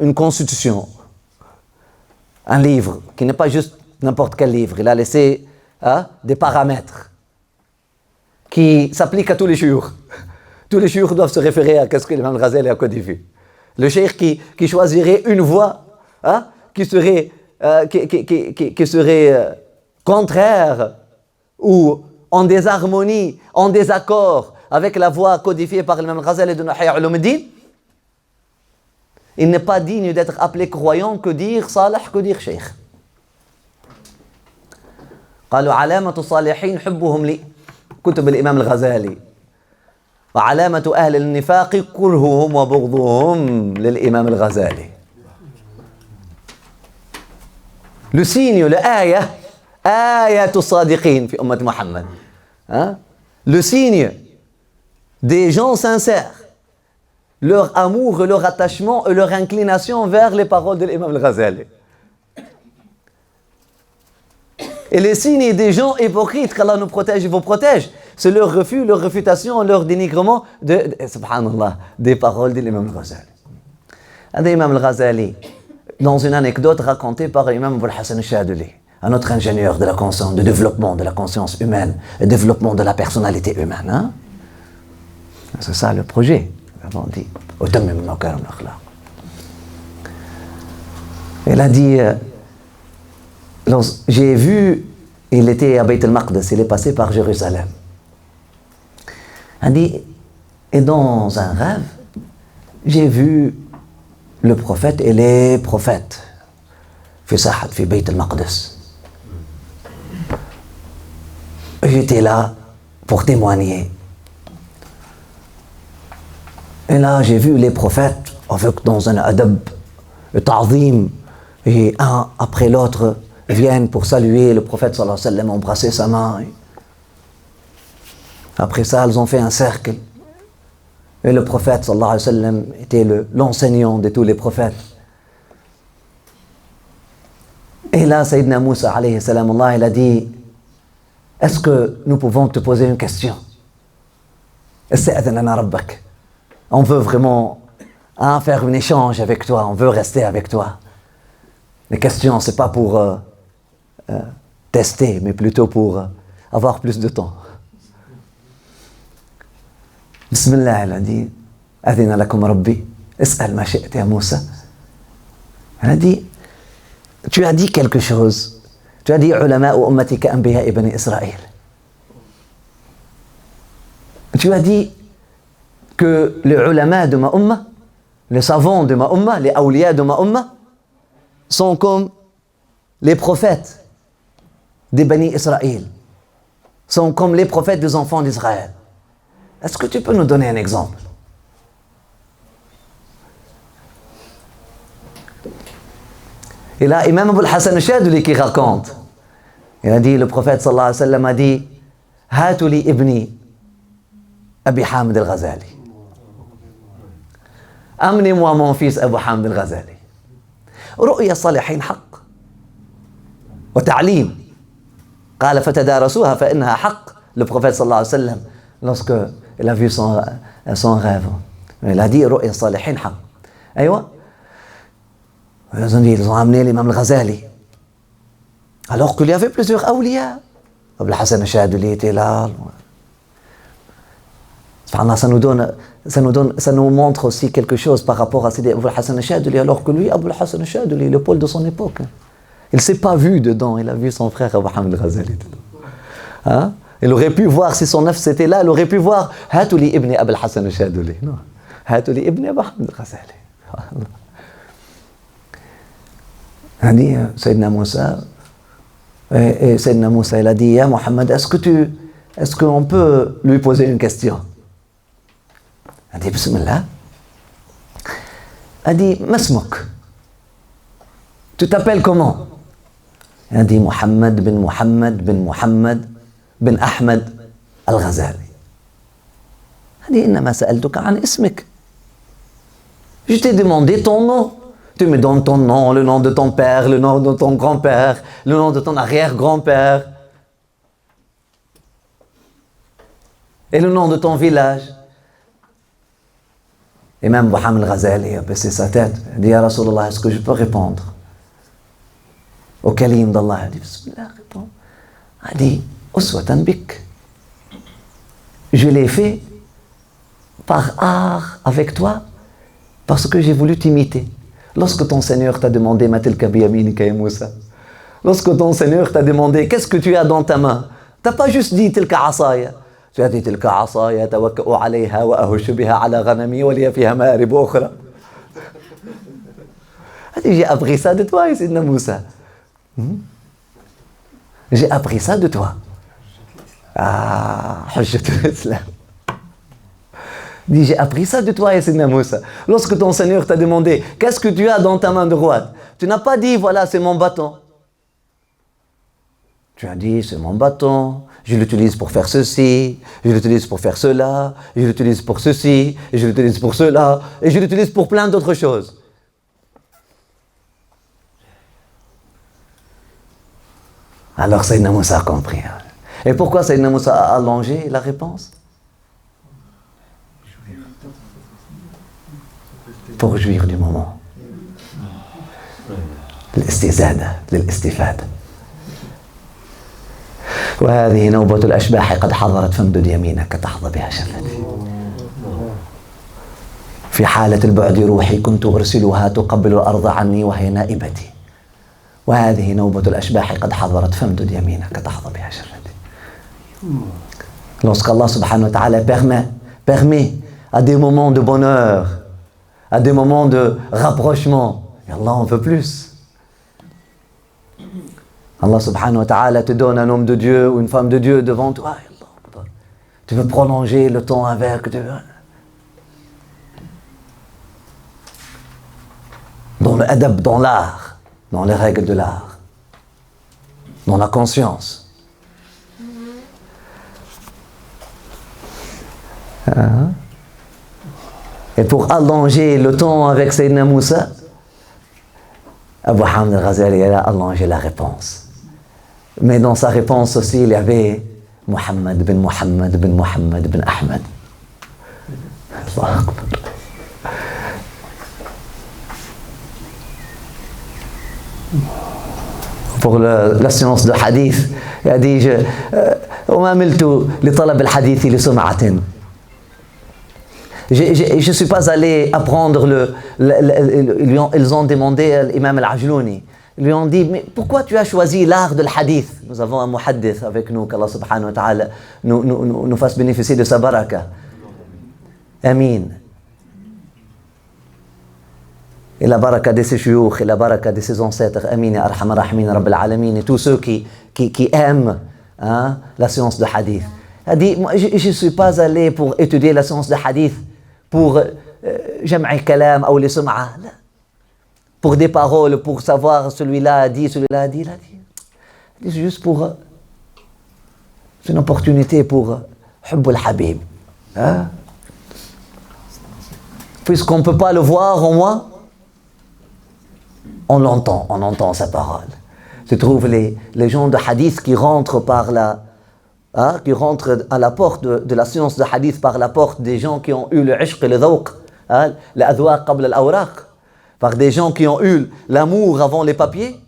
une constitution, un livre, qui n'est pas juste n'importe quel livre, il a laissé des paramètres qui s'appliquent à tous les jours. Tous les chouïrs doivent se référer à ce que l'imam al-Ghazali a codifié. Le cheikh qui choisirait une voie qui serait contraire ou en désharmonie, en désaccord avec la voie codifiée par l'imam al-Ghazali de Ihya Ulumuddin, il n'est pas digne d'être appelé croyant que dire salih, que dire cheikh. قالوا علامة الصالحين حبهم لي كتب الإمام الغزالي وعلامة أهل النفاق كرههم وبغضهم للإمام الغزالي. Le signe, le ayah, ayatul sadiqin fi ummat Muhammad. Le signe des gens sincères, leur amour, leur attachement et leur inclination vers les paroles de l'imam al-Ghazali. Et les signes des gens hypocrites, qu'Allah nous protège et vous protège, c'est leur refus, leur réfutation, leur dénigrement subhanallah, des paroles de l'imam al-Ghazali. L'imam al-Ghazali, dans une anecdote racontée par l'imam Abu al-Hassan al-Shadili, un autre ingénieur de la conscience, de développement de la conscience humaine, et développement de la personnalité humaine. C'est ça le projet. Il a dit, j'ai vu, il était à Beit al-Maqdis, il est passé par Jérusalem. Il a dit, et dans un rêve, j'ai vu le prophète et les prophètes في ساحة في بيت المقدس. J'étais là pour témoigner. Et là, j'ai vu les prophètes avec dans un adab, ta'zim, et un après l'autre viennent pour saluer le prophète sallallahu alayhi wa sallam, embrasser sa main. Après ça, ils ont fait un cercle. Et le prophète sallallahu alayhi wa sallam était l'enseignant de tous les prophètes. Et là, Sayyidina Moussa, alayhi salam, Allah, il a dit, est-ce que nous pouvons te poser une question? On veut vraiment faire un échange avec toi, on veut rester avec toi. Les questions, ce n'est pas pour tester, mais plutôt pour avoir plus de temps. Bismillah, il a dit, Adina lakum rabbi, is'al ma shi'ta ya Moussa. Il a dit, tu as dit quelque chose. Tu as dit, ulama ou ummatika anbiya ibn Israël. Tu as dit que les ulama de ma umma, les savants de ma umma, les awliya de ma umma, sont comme les prophètes des Bani Israël, sont comme les prophètes des enfants d'Israël. Est-ce que tu peux nous donner un exemple? Et là, Imam Abul Hassan al-Shadili qui raconte, il a dit, le prophète sallallahu alayhi wa sallam a dit, Hatu li ibni Abi Hamid al-Ghazali. Amenez-moi mon fils Abu Hamid al-Ghazali. رؤيا الصالحين حق وتعليم قال فتدارسوها فإنها حق. Le prophète sallallahu alayhi wa sallam, lorsque il a vu son rêve, il a dit رؤيا الصالحين حق. أيوة. Ils ont amené l'imam al-Ghazali. Alors qu'il y avait plusieurs awliya. Abul Hassan al-Shadili était là. Ça nous montre aussi quelque chose par rapport à Abul Hassan al-Shadili, alors que lui, Abul Hassan al-Shadili, le pôle de son époque, il ne s'est pas vu dedans, il a vu son frère Abu Hamid al-Ghazali dedans. Hein? Il aurait pu voir, si son nafs était là, il aurait pu voir Hatouli ibn Abul Hassan al-Shadili. Non, Hatouli ibn Abu Hamid al-Ghazali. Il a dit, Sayyidina Moussa, et Sayyidina Moussa, il a dit, Ya Mohammed, est-ce qu'on peut lui poser une question? Il a dit, Bismillah. Il a dit, Masmouk, tu t'appelles comment? Il a dit, Mohammed bin Mohammed bin Mohammed bin Ahmed al-Ghazali. Il a dit, Innama sa'altuka an ismik. Je t'ai demandé ton nom. Tu me donnes ton nom, le nom de ton père, le nom de ton grand-père, le nom de ton arrière-grand-père, et le nom de ton village. Et même Mohammed al-Ghazali a baissé sa tête. Il dit, Ya Rasulallah, est-ce que je peux répondre au kalim d'Allah? Il dit, Bismillah, réponds. Il dit, Uswatan bik. Je l'ai fait par art avec toi, parce que j'ai voulu t'imiter. Lorsque ton Seigneur t'a demandé, Matilka biyaminika ya Moussa, lorsque ton Seigneur t'a demandé, qu'est-ce que tu as dans ta main? Tu n'as pas juste dit, Tilka asaya. Tu as dit, Tilka asaya, tawakka'u alayha wa ahushu biha ala ghanami wa liya fiha ma'arib ukhra. J'ai appris ça de toi, Sayyidina Moussa. J'ai appris ça de toi. Ah, Hujjatul Islam. Dit, j'ai appris ça de toi, Sayyidina Moussa. Lorsque ton Seigneur t'a demandé, qu'est-ce que tu as dans ta main droite? Tu n'as pas dit, voilà, c'est mon bâton. Tu as dit, c'est mon bâton, je l'utilise pour faire ceci, je l'utilise pour faire cela, je l'utilise pour ceci, et je l'utilise pour cela, et je l'utilise pour plein d'autres choses. Alors Sayyidina Moussa a compris. Et pourquoi Sayyidina Moussa a allongé la réponse? Pour jouir du moment. الاستزادة للاستفادة. وهذه نوبة الأشباح قد حضرت فامدد يمينك تحظى بها شفتي. في حالة البعد روحي كنت أرسلها تقبل الأرض عني وهي نائبتي. وهذه نوبة الأشباح قد حضرت فامدد يمينك تحظى بها شفتي. Lorsqu'Allah subhanahu wa ta'ala permet à des moments de bonheur, à des moments de rapprochement, et Allah en veut plus. Allah subhanahu wa ta'ala te donne un homme de Dieu ou une femme de Dieu devant toi. Tu veux prolonger le temps avec. Dans le adab, dans l'art, dans les règles de l'art, dans la conscience. Et pour allonger le temps avec Sayyidina Moussa, Abu Hamid al-Ghazali, il a allongé la réponse. Mais dans sa réponse aussi, il y avait Muhammad bin Muhammad bin Muhammad bin Ahmad. Allahu Akbar. Pour la science de hadith, il a dit وما عملت لطلب الحديث لسمعة. Je ne suis pas allé apprendre ils ont demandé à l'imam al-Ajlouni. Ils lui ont dit, mais pourquoi tu as choisi l'art de l'hadith? Nous avons un muhaddith avec nous, qu'Allah subhanahu wa ta'ala nous fasse bénéficier de sa baraka. Amin. Et la baraka de ses chouyoukh, et la baraka de ses ancêtres. Amin, ya arhamar rahimin, rabbil alamin. Et tous ceux qui aiment la science de hadith. Il a dit, moi, je ne suis pas allé pour étudier la science de hadith, pour jam'i kalam ou les sum'a, pour des paroles, pour savoir celui-là a dit, celui-là a dit, il a dit. C'est juste pour... c'est une opportunité pour Hubbul Habib. Puisqu'on ne peut pas le voir, au moins, on entend sa parole. Tu trouves les gens de hadith qui rentrent par qui rentrent à la porte de la science de hadith par la porte des gens qui ont eu le ishq et le dhawq, l'adwaq qabla al-awraq, par des gens qui ont eu l'amour avant les papiers.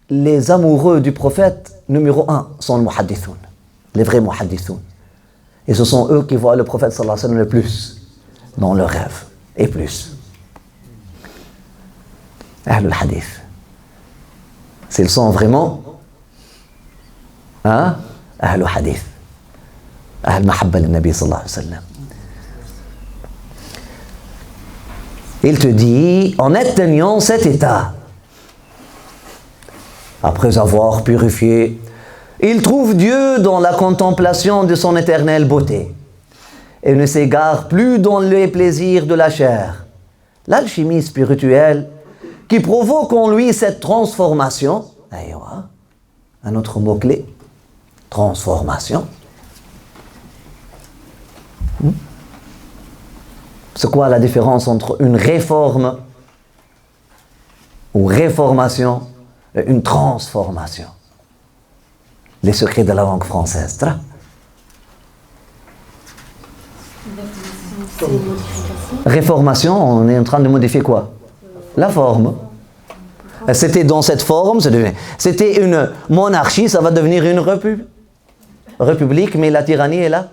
Les amoureux du prophète, numéro 1, sont les muhaddithoun, les vrais muhaddithoun. Et ce sont eux qui voient le prophète sallallahu alayhi wa sallam le plus dans leurs rêves, et plus. Ahlul hadith. S'ils sont vraiment Ahlul hadith, Ahl mahabba al-Nabi sallallahu alayhi wa sallam. Il te dit, en atteignant cet état, après avoir purifié, il trouve Dieu dans la contemplation de son éternelle beauté et ne s'égare plus dans les plaisirs de la chair. L'alchimie spirituelle qui provoque en lui cette transformation, un autre mot-clé, transformation. C'est quoi la différence entre une réforme ou réformation et une transformation? Les secrets de la langue française. Réformation, on est en train de modifier quoi? La forme. C'était dans cette forme, c'était une monarchie, ça va devenir une république, mais la tyrannie est là,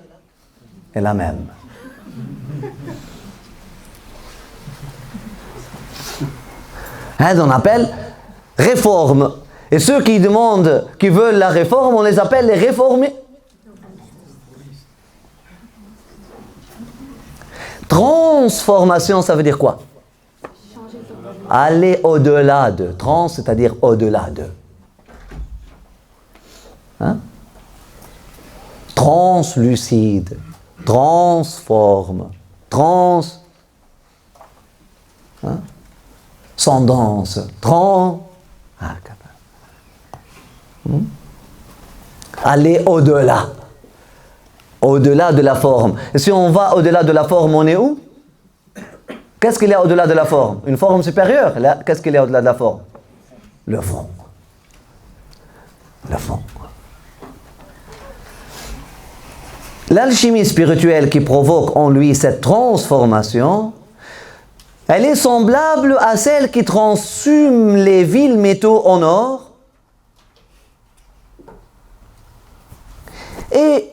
est la même. On appelle réforme. Et ceux qui demandent, qui veulent la réforme, on les appelle les réformés. Transformation, ça veut dire quoi? Aller au-delà de. Trans, c'est-à-dire au-delà de. Translucide, transforme, transcendance, aller au-delà. Au-delà de la forme. Et si on va au-delà de la forme, on est où? Qu'est-ce qu'il y a au-delà de la forme? Une forme supérieure. Là, qu'est-ce qu'il y a au-delà de la forme? Le fond. Le fond. L'alchimie spirituelle qui provoque en lui cette transformation, elle est semblable à celle qui transhume les vils métaux en or. Et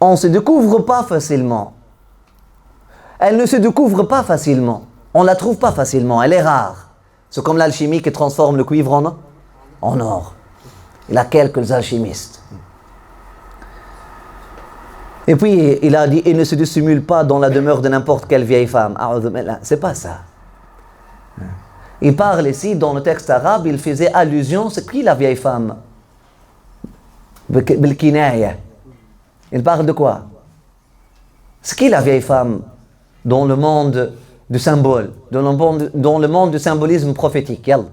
on ne se découvre pas facilement. Elle ne se découvre pas facilement. On ne la trouve pas facilement. Elle est rare. C'est comme l'alchimie qui transforme le cuivre en or. Il y a quelques alchimistes. Et puis, il a dit, il ne se dissimule pas dans la demeure de n'importe quelle vieille femme. C'est pas ça. Il parle ici, dans le texte arabe, il faisait allusion, c'est qui la vieille femme? Bilkinaya. Il parle de quoi? C'est qui la vieille femme dans le monde du symbole, dans le monde du symbolisme prophétique? Yalla.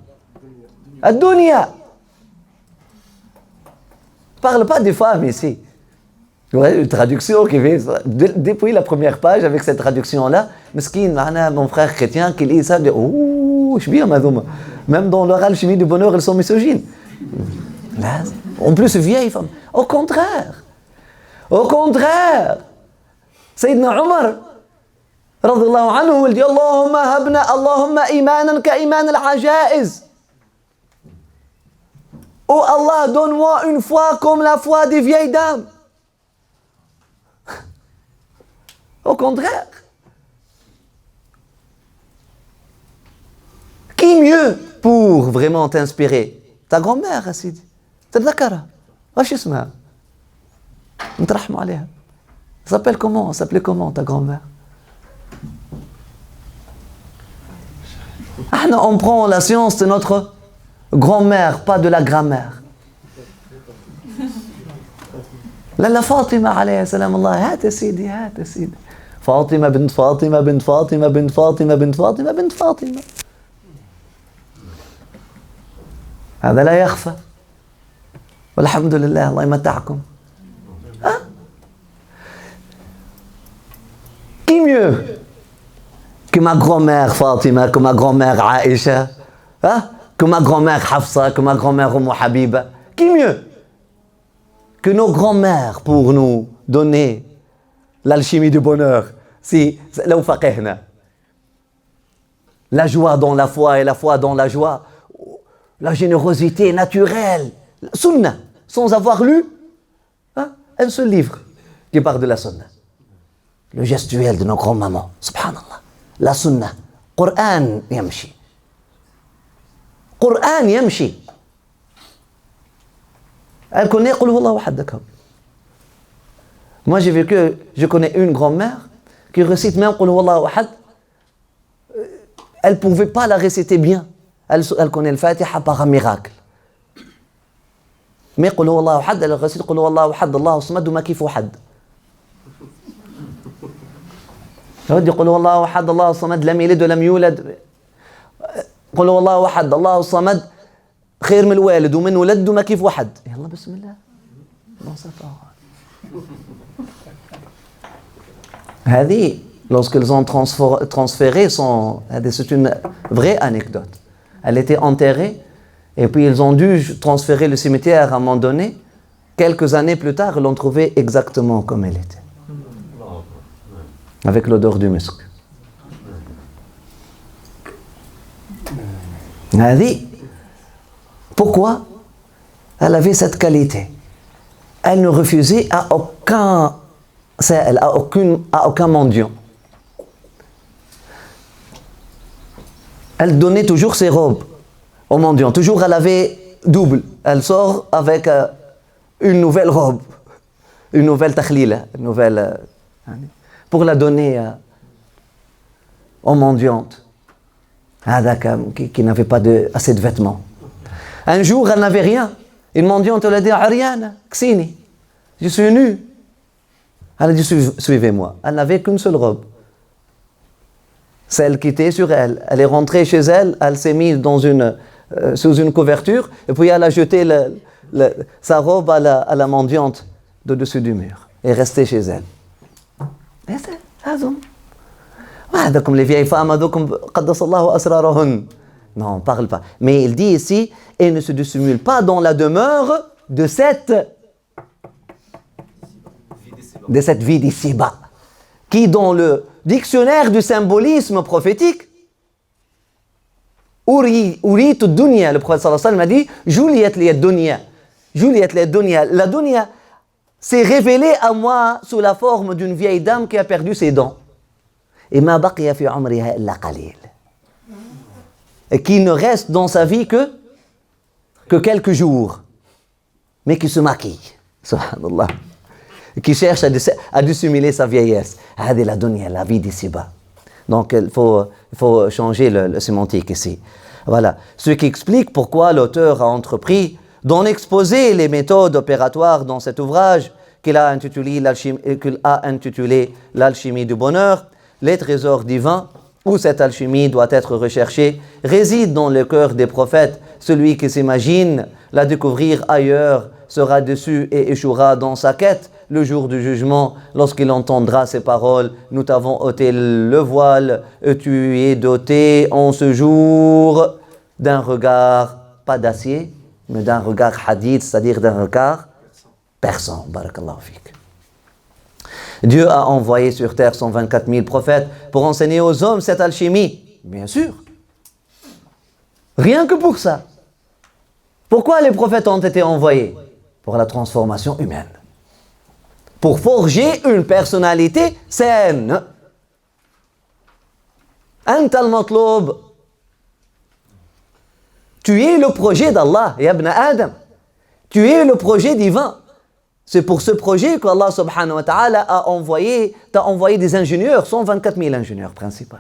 Ad-dunya. Ne parle pas des femmes ici. Une traduction qui fait depuis la première page avec cette traduction-là, mesquine, mon frère chrétien qui lit ça, dit ouh. Même dans leur alchimie du bonheur, elles sont misogynes. Là, en plus, vieilles femmes. Au contraire. Au contraire. Sayyidina Omar, radiyallahu anhu, il dit Allahumma habna, Allahumma imanan ka iman al-ajaiz. Oh Allah, donne-moi une foi comme la foi des vieilles dames. Au contraire. Qui mieux pour vraiment t'inspirer? Ta grand-mère, Assidi. تتذكرها. واش اسمها؟ نترحموا عليها. S'appelle comment? S'appelait comment ta grand-mère? Ah non, on prend la science de notre grand-mère, pas de la grammaire. لا فاطمة عليها سلام الله. هات يا سيدي، هات يا سيدي. فاطمة بنت فاطمة بنت فاطمة بنت فاطمة بنت فاطمة بنت فاطمة. هذا لا يخفى. والحمد لله الله يمتعكم. Qui mieux que ma grand-mère Fatima, que ma grand-mère Aïcha, que ma grand-mère Hafsa, que ma grand-mère Umm Habiba? Qui mieux que nos grands-mères pour nous donner l'alchimie du bonheur? Si, لو فقهنا. La joie dans la foi et la foi dans la joie. La générosité naturelle. Sunna, sans avoir lu un seul livre qui parle de la sunna. Le gestuel de nos grands-mamans. Subhanallah. La sunna. Qur'an yamshi. Qur'an yamshi. Elle connaît Qul huwallahu ahad, d'accord. Moi je connais une grand-mère qui récite même Qul huwallahu ahad. Elle ne pouvait pas la réciter bien. Elle connaît le Fatiha par un miracle. Mais Qul huwallahu ahad, elle récite Qul huwallahu ahad, Allahu samad wa ma kifu ahad. Elle dit Qul huwallahu ahad, Allahu samad, lam yalid wa lam yulad. Qul huwallahu ahad, Allahu samad, خير من الوالد ومن ولد وما كيف واحد. يلا بسم الله. Dans sa parole. هذه, lorsqu'ils ont transféré c'est une vraie anecdote. Elle était enterrée et puis ils ont dû transférer le cimetière à un moment donné. Quelques années plus tard, ils l'ont trouvée exactement comme elle était. Avec l'odeur du musc. هذه, pourquoi? Elle avait cette qualité. Elle ne refusait à aucun mendiant. Elle donnait toujours ses robes aux mendiants. Toujours elle avait double. Elle sort avec une nouvelle robe, une nouvelle takhlila, une nouvelle, pour la donner aux mendiantes qui n'avaient pas assez de vêtements. Un jour, elle n'avait rien. Une mendiante elle a dit Ariane, Ksini, je suis nue. Elle a dit suivez-moi. Elle n'avait qu'une seule robe. Celle qui était sur elle. Elle est rentrée chez elle, elle s'est mise sous une couverture, et puis elle a jeté sa robe à la mendiante de dessus du mur. Et est restée chez elle. Et c'est comme les vieilles femmes, qaddasallahu asrarahun. Non, on ne parle pas. Mais il dit ici, et ne se dissimule pas dans la demeure de cette vie d'ici-bas, qui dans le dictionnaire du symbolisme prophétique, Uritu dunya, le prophète sallallahu alayhi wa sallam a dit, Juliyat liyat dunya. Juliyat liyat dunya. La dunya s'est révélée à moi sous la forme d'une vieille dame qui a perdu ses dents. Et ma baqiya fi umriha illa qalil. Et qui ne reste dans sa vie que quelques jours, mais qui se maquille, subhanallah, qui cherche à dissimuler sa vieillesse. Hadi la dunya, la vie d'ici-bas. Donc il faut changer le sémantique ici. Voilà, ce qui explique pourquoi l'auteur a entrepris d'en exposer les méthodes opératoires dans cet ouvrage qu'il a intitulé l'alchimie du bonheur, les trésors divins, où cette alchimie doit être recherchée, réside dans le cœur des prophètes. Celui qui s'imagine la découvrir ailleurs sera déçu et échouera dans sa quête. le jour du jugement, lorsqu'il entendra ces paroles, nous t'avons ôté le voile, et tu es doté en ce jour d'un regard, pas d'acier, mais d'un regard hadith, c'est-à-dire d'un regard perçant. Barakallahu fik. Dieu a envoyé sur terre 124 000 prophètes pour enseigner aux hommes cette alchimie. Bien sûr. Rien que pour ça. Pourquoi les prophètes ont été envoyés? Pour la transformation humaine. Pour forger une personnalité saine. Anta al-matloub. Tu es le projet d'Allah, ya ibn Adam. Tu es le projet divin. C'est pour ce projet qu'Allah subhanahu wa ta'ala t'a envoyé des ingénieurs, 124 000 ingénieurs principaux.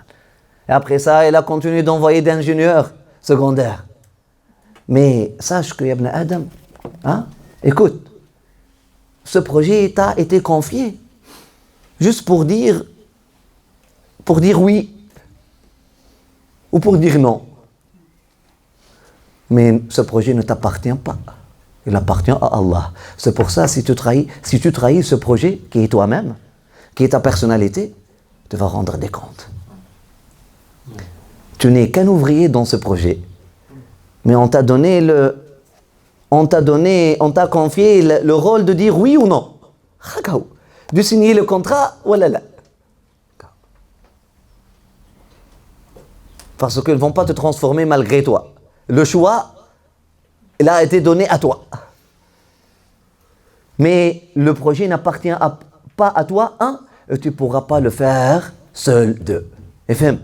Et après ça, il a continué d'envoyer des ingénieurs secondaires. Mais sache que Ibn Adam, écoute, ce projet t'a été confié juste pour dire oui ou pour dire non. Mais ce projet ne t'appartient pas. Il appartient à Allah. C'est pour ça, si tu trahis ce projet qui est toi-même, qui est ta personnalité, tu vas rendre des comptes. Tu n'es qu'un ouvrier dans ce projet. Mais on t'a confié le rôle de dire oui ou non. De signer le contrat, voilà là. Parce qu'ils ne vont pas te transformer malgré toi. Le choix, il a été donné à toi. Mais le projet n'appartient pas à toi, et tu ne pourras pas le faire seul, deux. FM.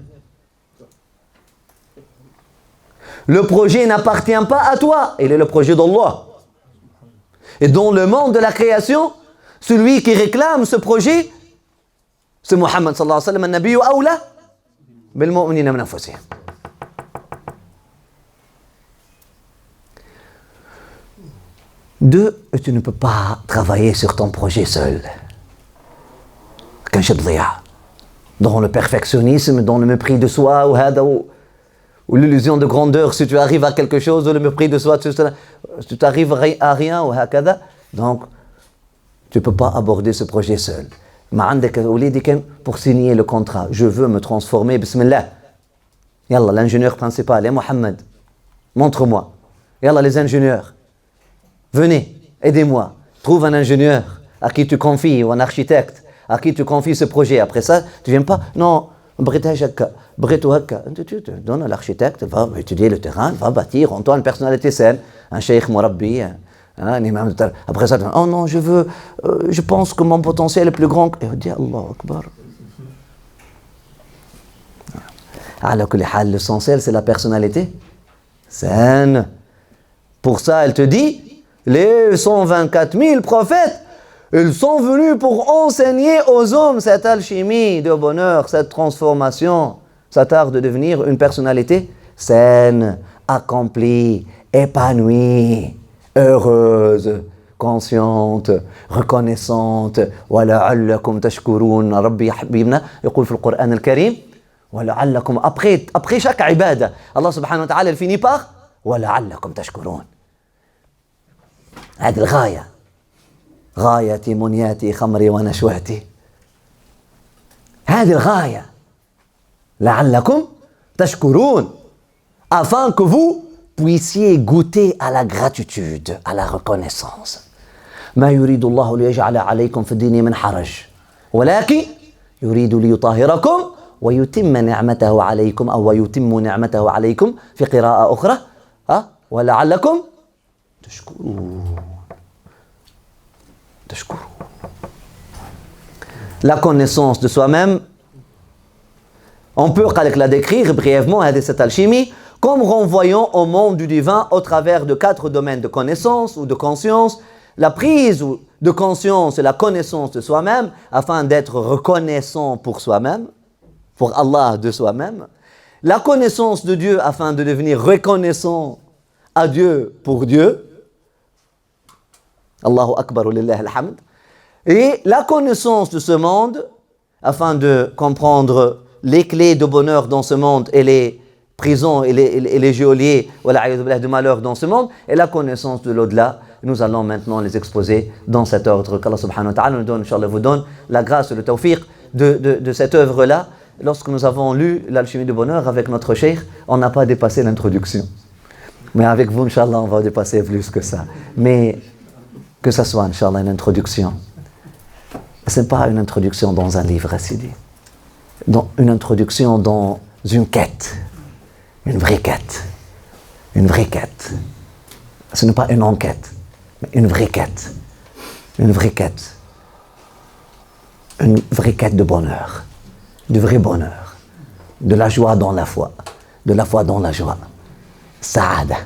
Le projet n'appartient pas à toi, il est le projet d'Allah. Et dans le monde de la création, celui qui réclame ce projet, c'est Muhammad sallallahu alayhi wa sallam, an-nabiyyu awla bil mu'minina min anfusihim. Deux, tu ne peux pas travailler sur ton projet seul. Dans le perfectionnisme, dans le mépris de soi, ou l'illusion de grandeur, si tu arrives à quelque chose, ou le mépris de soi, tu t'arrives à rien, donc tu ne peux pas aborder ce projet seul. Pour signer le contrat, je veux me transformer, bismillah. Yallah, l'ingénieur principal, et Mohammed, montre-moi. Yallah, les ingénieurs. Venez, aidez-moi, trouve un ingénieur à qui tu confies, ou un architecte, à qui tu confies ce projet. Après ça, tu ne viens pas, non, tu donnes à l'architecte, va étudier le terrain, va bâtir en toi une personnalité saine, un cheikh mourabbi, un imam. Après ça, oh non, je pense que mon potentiel est plus grand. Et on dit, Allah Akbar. L'essentiel, c'est la personnalité saine. Pour ça, elle te dit, les 124 000 prophètes, ils sont venus pour enseigner aux hommes cette alchimie de bonheur, cette transformation, cet art de devenir une personnalité saine, accomplie, épanouie, heureuse, consciente, reconnaissante. وَلَعَلَّكُمْ تَشْكُرُونَ رَبِّي حَبِّبْنَا يقول في القرآن الكريم وَلَعَلَّكُمْ après chaque ibadah, Allah subhanahu wa ta'ala il finit par وَلَعَلَّكُمْ تَشْكُرُونَ. هذه الغاية غايتي منياتي خمري ونشواتي. هذه الغاية لعلكم تشكرون, afin que vous puissiez goûter à la gratitude, à la reconnaissance. ما يريد الله ليجعل عليكم في الدين من حرج ولكن يريد ليطهركم ويتم نعمته عليكم أو ويتم نعمته عليكم في قراءة أخرى ولعلكم تشكرون. La connaissance de soi-même, on peut la décrire brièvement à cette alchimie comme renvoyant au monde du divin au travers de 4 domaines de connaissance ou de conscience. La prise de conscience et la connaissance de soi-même afin d'être reconnaissant pour soi-même, pour Allah de soi-même. La connaissance de Dieu afin de devenir reconnaissant à Dieu pour Dieu. Allahu Akbar lillahi alhamd. Et la connaissance de ce monde, afin de comprendre les clés de bonheur dans ce monde et les prisons et les geôliers de malheur dans ce monde, et la connaissance de l'au-delà, Nous allons maintenant les exposer dans cet ordre qu'Allah subhanahu wa ta'ala nous donne, Inch'Allah vous donne la grâce et le tawfiq de cette œuvre-là. Lorsque nous avons lu l'Alchimie du bonheur avec notre cheikh, on n'a pas dépassé l'introduction. Mais avec vous, Inch'Allah, on va dépasser plus que ça. Mais que ça soit, Inch'Allah, une introduction. Ce n'est pas une introduction dans un livre, Sidi. Une introduction dans une quête. Une vraie quête. Une vraie quête. Ce n'est pas une enquête, mais une vraie quête. Une vraie quête. Une vraie quête de bonheur. Du vrai bonheur. De la joie dans la foi. De la foi dans la joie. Saada.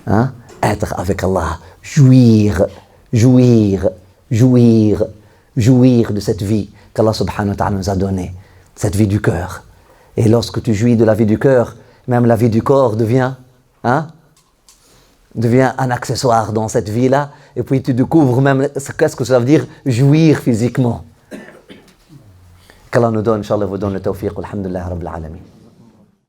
Hein? Être avec Allah. Jouir de cette vie qu'Allah subhanahu wa ta'ala nous a donnée. Cette vie du cœur. Et lorsque tu jouis de la vie du cœur, même la vie du corps devient un accessoire dans cette vie-là. Et puis tu découvres même qu'est-ce que ça veut dire jouir physiquement. Qu'Allah nous donne, Inch'Allah vous donne le tawfiq. Alhamdulillah Rabbil Alamin.